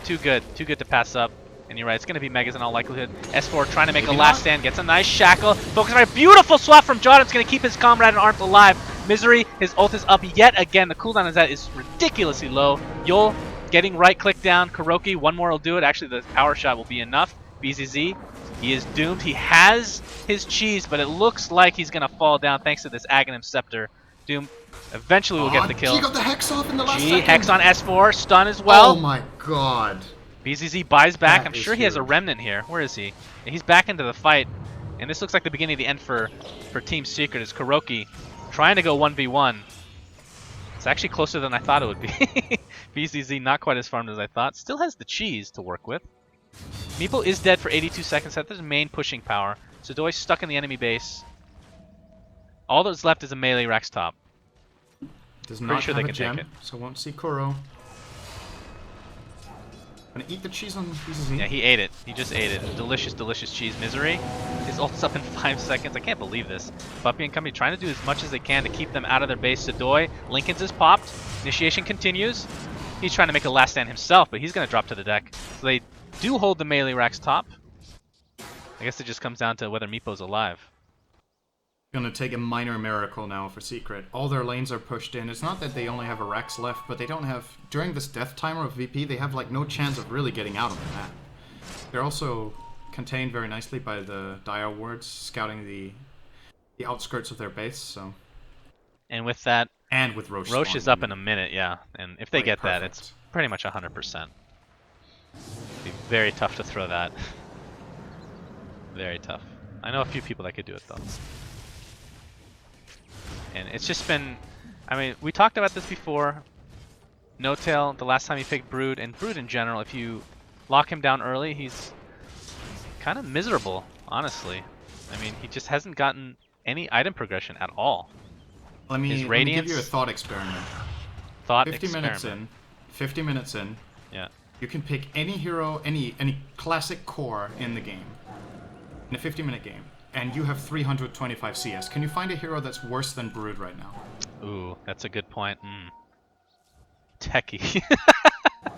Too good to pass up. And you're right, it's going to be Megas in all likelihood. S4 trying to make a last stand, gets a nice shackle. Focus right, beautiful swap from Jotum's going to keep his comrade in arms alive. Misery, his ult is up yet again. The cooldown is ridiculously low. Yul getting right click down. Kuroki, one more will do it. Actually, the power shot will be enough. BZZ, he is doomed. He has his cheese, but it looks like he's going to fall down thanks to this Aghanim Scepter. Doom eventually will get the kill. He got the Hex off in the last G, second. Hex on S4, stun as well. Oh my god. BZZ buys back. That I'm sure is he has a huge. remnant here. Where is he? And he's back into the fight. And this looks like the beginning of the end for Team Secret as KuroKy trying to go 1v1. It's actually closer than I thought it would be. BZZ not quite as farmed as I thought. Still has the cheese to work with. Meepo is dead for 82 seconds. That's his main pushing power. Sadoy's stuck in the enemy base. All that's left is a melee Rex top. Does not sure have they a can gem, take it. so won't see Kuro. Gonna eat the cheese on BZZ. Yeah, he ate it. He just ate it. Delicious, delicious cheese. Misery. His ult's up in 5 seconds. I can't believe this. Buppy and company trying to do as much as they can to keep them out of their base. Sadoy, Lincoln's is popped. Initiation continues. He's trying to make a last stand himself, but he's going to drop to the deck. So they do hold the melee Rex top. I guess it just comes down to whether Meepo's alive. Gonna take a minor miracle now for Secret. All their lanes are pushed in. It's not that they only have a Rex left, but they don't have... During this death timer of VP, they have like no chance of really getting out of the map. They're also contained very nicely by the Dire Wards scouting the outskirts of their base, so... And with that... And with Roche Roche is spawning up in a minute, yeah. And if they get that, perfect. it's pretty much 100%. It'd be very tough to throw that. Very tough. I know a few people that could do it, though. And it's just been... I mean, we talked about this before. No-Tail, the last time he picked Brood, and Brood in general, if you lock him down early, he's kind of miserable, honestly. I mean, he just hasn't gotten any item progression at all. Let me give you a thought experiment. 50 minutes in, yeah. You can pick any hero, any classic core in the game, in a 50-minute game, and you have 325 CS. Can you find a hero that's worse than Brood right now? Ooh, that's a good point. Techie.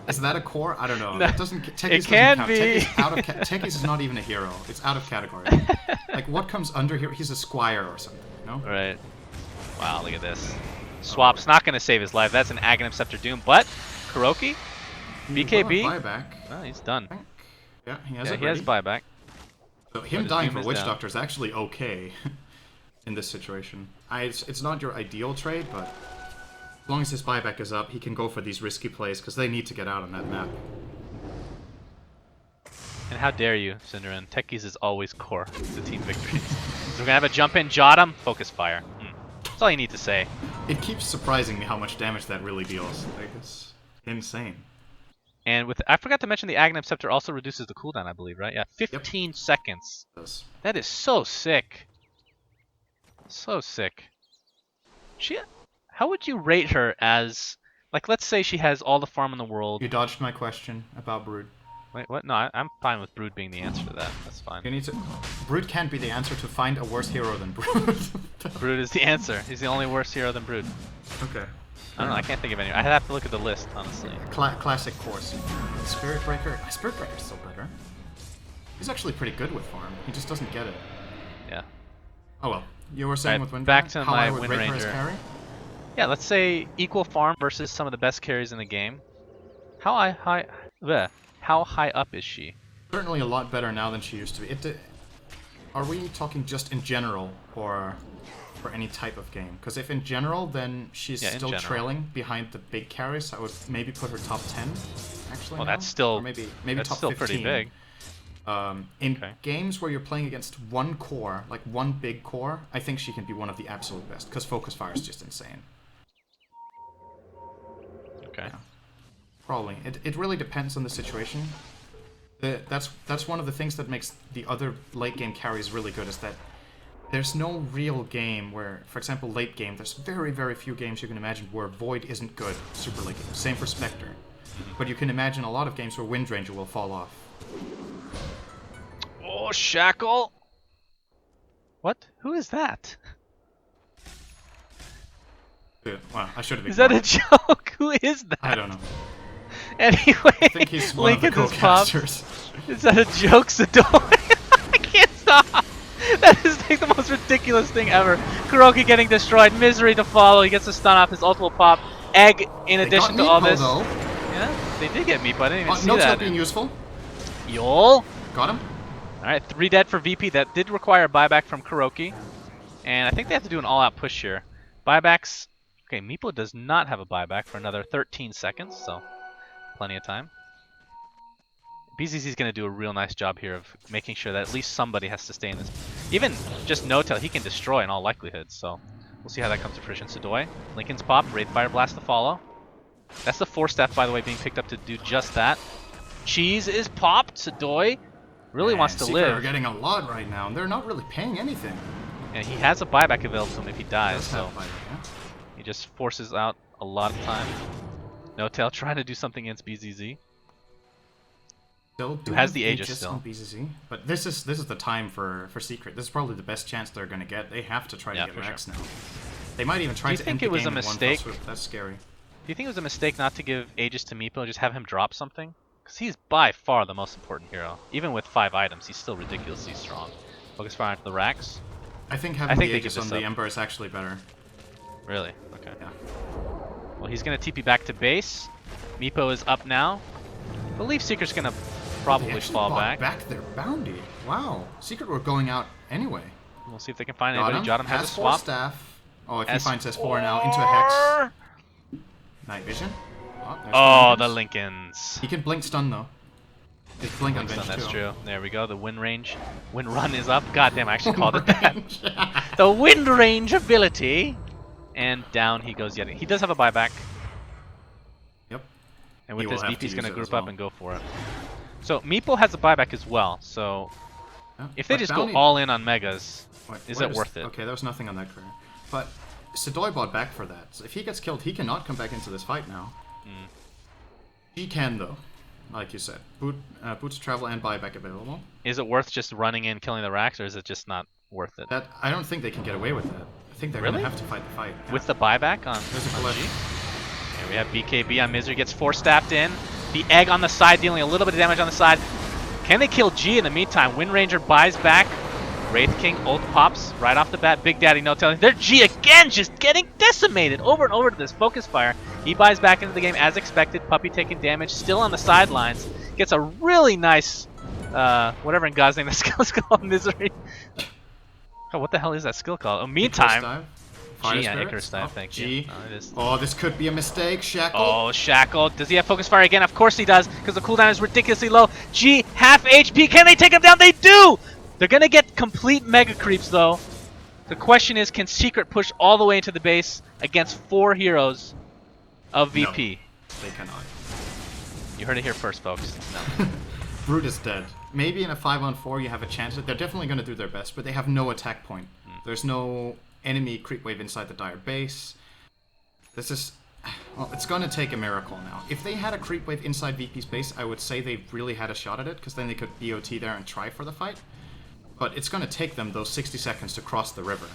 Is that a core? I don't know. No, It doesn't. Techies it can doesn't be. count. Techies is not even a hero. It's out of category. Like what comes under here? He's a squire or something. No. Right. Wow, look at this. Swap's not going to save his life. That's an Aghanim Scepter Doom. But KuroKy, BKB. Buyback. Oh, he's done. Yeah, he has. Yeah, he has buyback. So him dying for Doom is Witch down. Doctor is actually okay in this situation. It's not your ideal trade, but as long as his buyback is up, he can go for these risky plays because they need to get out on that map. And how dare you, syndereN? Techies is always core to team victories. So we're going to have a jump in, Jot him, focus fire. That's all you need to say. It keeps surprising me how much damage that really deals. Like, it's insane. And with I forgot to mention the Aghanim Scepter also reduces the cooldown, I believe, right? Yeah, 15 seconds. That is so sick. So sick. How would you rate her as, like, let's say she has all the farm in the world. You dodged my question about Brood. Wait, what? No, I'm fine with Brood being the answer to that. That's fine. You need to. Brood can't be the answer to find a worse hero than Brood. Brood is the answer. He's the only worse hero than Brood. Okay. I don't know. I can't think of any. I'd have to look at the list, honestly. Classic course. Spirit Breaker. Spirit Breaker's still better. He's actually pretty good with farm. He just doesn't get it. Yeah. Oh well. You were saying Right, with Wind back to how my I would Wind rate her as Ranger. carry? Yeah, let's say equal farm versus some of the best carries in the game. How high up is she? Certainly a lot better now than she used to be. Are we talking just in general, or for any type of game? Because if in general, then she's still trailing behind the big carries. I would maybe put her top 10, actually. Well, now. that's still or maybe that's top still 15. pretty big. In games where you're playing against one core, like one big core, I think she can be one of the absolute best, because Focus Fire is just insane. Okay. Yeah. Probably. It really depends on the situation. That's one of the things that makes the other late game carries really good, is that there's no real game where, for example, late game, there's very, very few games you can imagine where Void isn't good, super late game. Same for Spectre. But you can imagine a lot of games where Wind Ranger will fall off. Oh, Shackle! What? Who is that? Well, I should have. Is that a joke? Who is that? I don't know. Anyway, I think he's one of the co-casters. Is that a joke, Sadoy? I can't stop! That is like the most ridiculous thing ever. KuroKy getting destroyed, Misery to follow, he gets a stun off, his ult will pop. Egg, in addition to all this. Though. Yeah, they did get Meepo, I didn't even see no that. being useful. Yol! Got him. Alright, 3 dead for VP. That did require a buyback from KuroKy. And I think they have to do an all-out push here. Buybacks. Okay, Meepo does not have a buyback for another 13 seconds, so plenty of time. BZZ is going to do a real nice job here of making sure that at least somebody has to stay in this. Even just No-Tail, he can destroy in all likelihood, so we'll see how that comes to fruition. Sidoi, Lincoln's pop, Wraith Fire Blast to follow. That's the 4-step, by the way, being picked up to do just that. Cheese is popped. Sidoi really wants to Secret live. are getting a lot right now, and they're not really paying anything. And he has a buyback available to him if he dies, so Buyback, yeah? he just forces out a lot of time. No-Tail trying to do something against BZZ. Still Who has the Aegis still. on BZZ. But this is the time for Secret. This is probably the best chance they're going to get. They have to try to get Rex now. They might even try to end the game in one fell swoop. That's scary. Do you think it was a mistake not to give Aegis to Meepo and just have him drop something? Because he's by far the most important hero. Even with 5 items, he's still ridiculously strong. Focus fire into the racks. I think having the Aegis on the Ember is actually better. Really? Okay. Yeah. Well, he's going to TP back to base. Meepo is up now. I believe Secret's going to probably fall back. Back their bounty. Wow. Secret were going out anyway. We'll see if they can find anybody. Jotun has a swap. Staff. Oh, if he finds S4 now into a Hex. Night Vision. Oh, the Lincolns. He can blink stun though. His blink on bench that's too. true. There we go. The wind range. Wind run is up. God damn, I actually called it that. The wind range ability. And down he goes yet. He does have a buyback. Yep. And with this, VP's going to group up and go for it. So Meepo has a buyback as well. So if they just go all in on Megas, is it worth it? Okay, there was nothing on that career. But Sidoi bought back for that. So if he gets killed, he cannot come back into this fight now. He can though, like you said. Boots travel and buyback available. Is it worth just running in, killing the racks, or is it just not worth it? That I don't think they can get away with that. I think they're gonna have to fight the fight. Yeah. With the buyback on G? Here we have BKB on Misery, gets 4-staffed in. The egg on the side, dealing a little bit of damage on the side. Can they kill G in the meantime? Wind Ranger buys back. Wraith King ult pops right off the bat. Big Daddy No-Tail. Their G again just getting decimated over and over to this focus fire. He buys back into the game as expected. Puppy taking damage, still on the sidelines. Gets a really nice, whatever in God's name that skill is called, Misery. Oh, what the hell is that skill called? Oh, meantime. G, yeah, Icarus dive, thank you. Oh, this could be a mistake. Shackle. Oh, Shackle. Does he have focus fire again? Of course he does, because the cooldown is ridiculously low. G, half HP. Can they take him down? They do! They're going to get complete mega creeps, though. The question is, can Secret push all the way into the base against 4 heroes of VP? No, they cannot. You heard it here first, folks. No. Brute is dead. Maybe in a 5-on-4 you have a chance. They're definitely going to do their best, but they have no attack point. There's no enemy creep wave inside the Dire base. This is... Well, it's going to take a miracle now. If they had a creep wave inside VP's base, I would say they really had a shot at it, because then they could BOT there and try for the fight. But it's going to take them those 60 seconds to cross the river.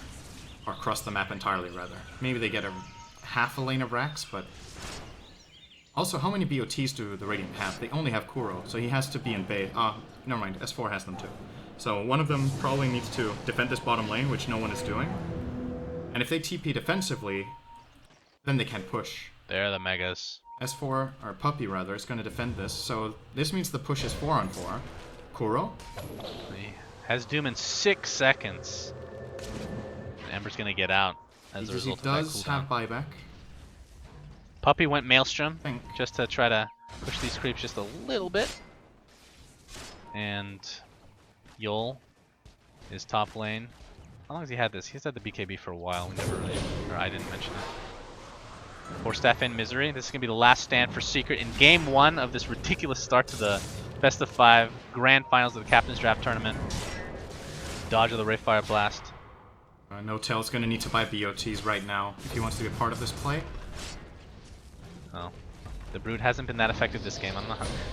Or cross the map entirely, rather. Maybe they get half a lane of racks, but... Also, how many BOTs do the Radiant have? They only have Kuro, so he has to be in base. Never mind, S4 has them too. So one of them probably needs to defend this bottom lane, which no one is doing. And if they TP defensively, then they can push. They're the Megas. S4, or Puppy rather, is going to defend this. So this means the push is 4-on-4. Kuro. He has Doom in 6 seconds. And Ember's going to get out as a result of that cooldown. He does have buyback. Puppy went Maelstrom just to try to push these creeps just a little bit. And Yol is top lane. How long has he had this? He's had the BKB for a while. We never really, or I didn't mention it. 4-staff in Misery. This is going to be the last stand for Secret in Game 1 of this ridiculous start to the Best of 5 Grand Finals of the Captain's Draft Tournament. Dodge of the Wraith Fire Blast. No-Tail's going to need to buy BOTs right now if he wants to be a part of this play. Oh. The Brood hasn't been that effective this game.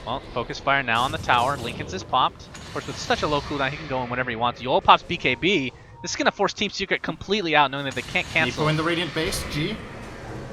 Well, focus fire now on the tower. Lincoln's is popped. Of course, with such a low cooldown, he can go in whenever he wants. Yol pops BKB. This is going to force Team Secret completely out, knowing that they can't cancel. Meepo in the Radiant base, G.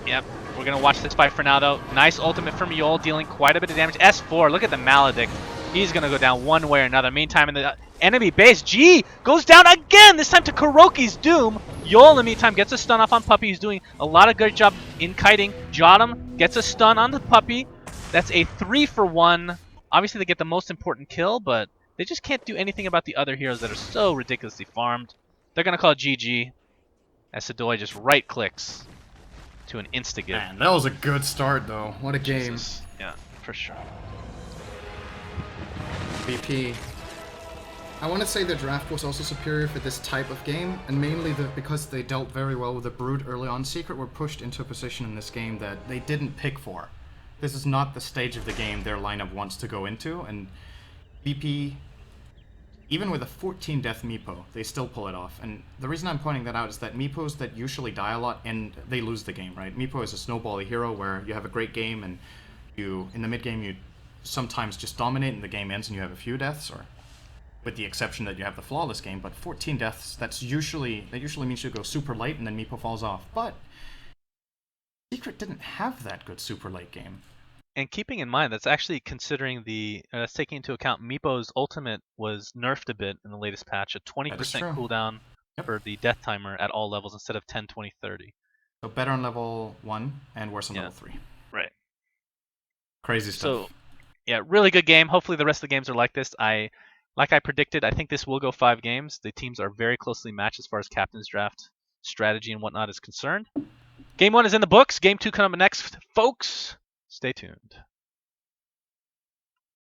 Yep. We're going to watch this fight for now, though. Nice ultimate from Yol, dealing quite a bit of damage. S4, look at the Maledict. He's going to go down one way or another. Meantime, in the enemy base, G goes down again, this time to Kuroki's Doom. Yol, in the meantime, gets a stun off on Puppy. He's doing a lot of good job in kiting. Jotum gets a stun on the Puppy. That's a 3-for-1. Obviously, they get the most important kill, but they just can't do anything about the other heroes that are so ridiculously farmed. They're going to call it GG. as Sadoy just right-clicks to an insta-give. Man, that was a good start, though. What a game. Jesus. Yeah, for sure. VP. I want to say the draft was also superior for this type of game, and mainly because they dealt very well with the Brood early on. Secret were pushed into a position in this game that they didn't pick for. This is not the stage of the game their lineup wants to go into, and VP, even with a 14 death Meepo, they still pull it off. And the reason I'm pointing that out is that Meepos that usually die a lot, and they lose the game, right? Meepo is a snowbally hero where you have a great game, and in the mid game you sometimes just dominate and the game ends and you have a few deaths, or with the exception that you have the flawless game. But 14 deaths, that usually means you go super late and then Meepo falls off. But Secret didn't have that good super late game. And keeping in mind, that's actually considering that's taking into account Meepo's ultimate was nerfed a bit in the latest patch, a 20% cooldown for the death timer at all levels instead of 10, 20, 30. So better on level 1 and worse on level 3. Right. Crazy stuff. So, yeah, really good game. Hopefully the rest of the games are like this. Like I predicted, I think this will go 5 games. The teams are very closely matched as far as captain's draft strategy and whatnot is concerned. Game 1 is in the books. Game 2 coming up next, folks. Stay tuned.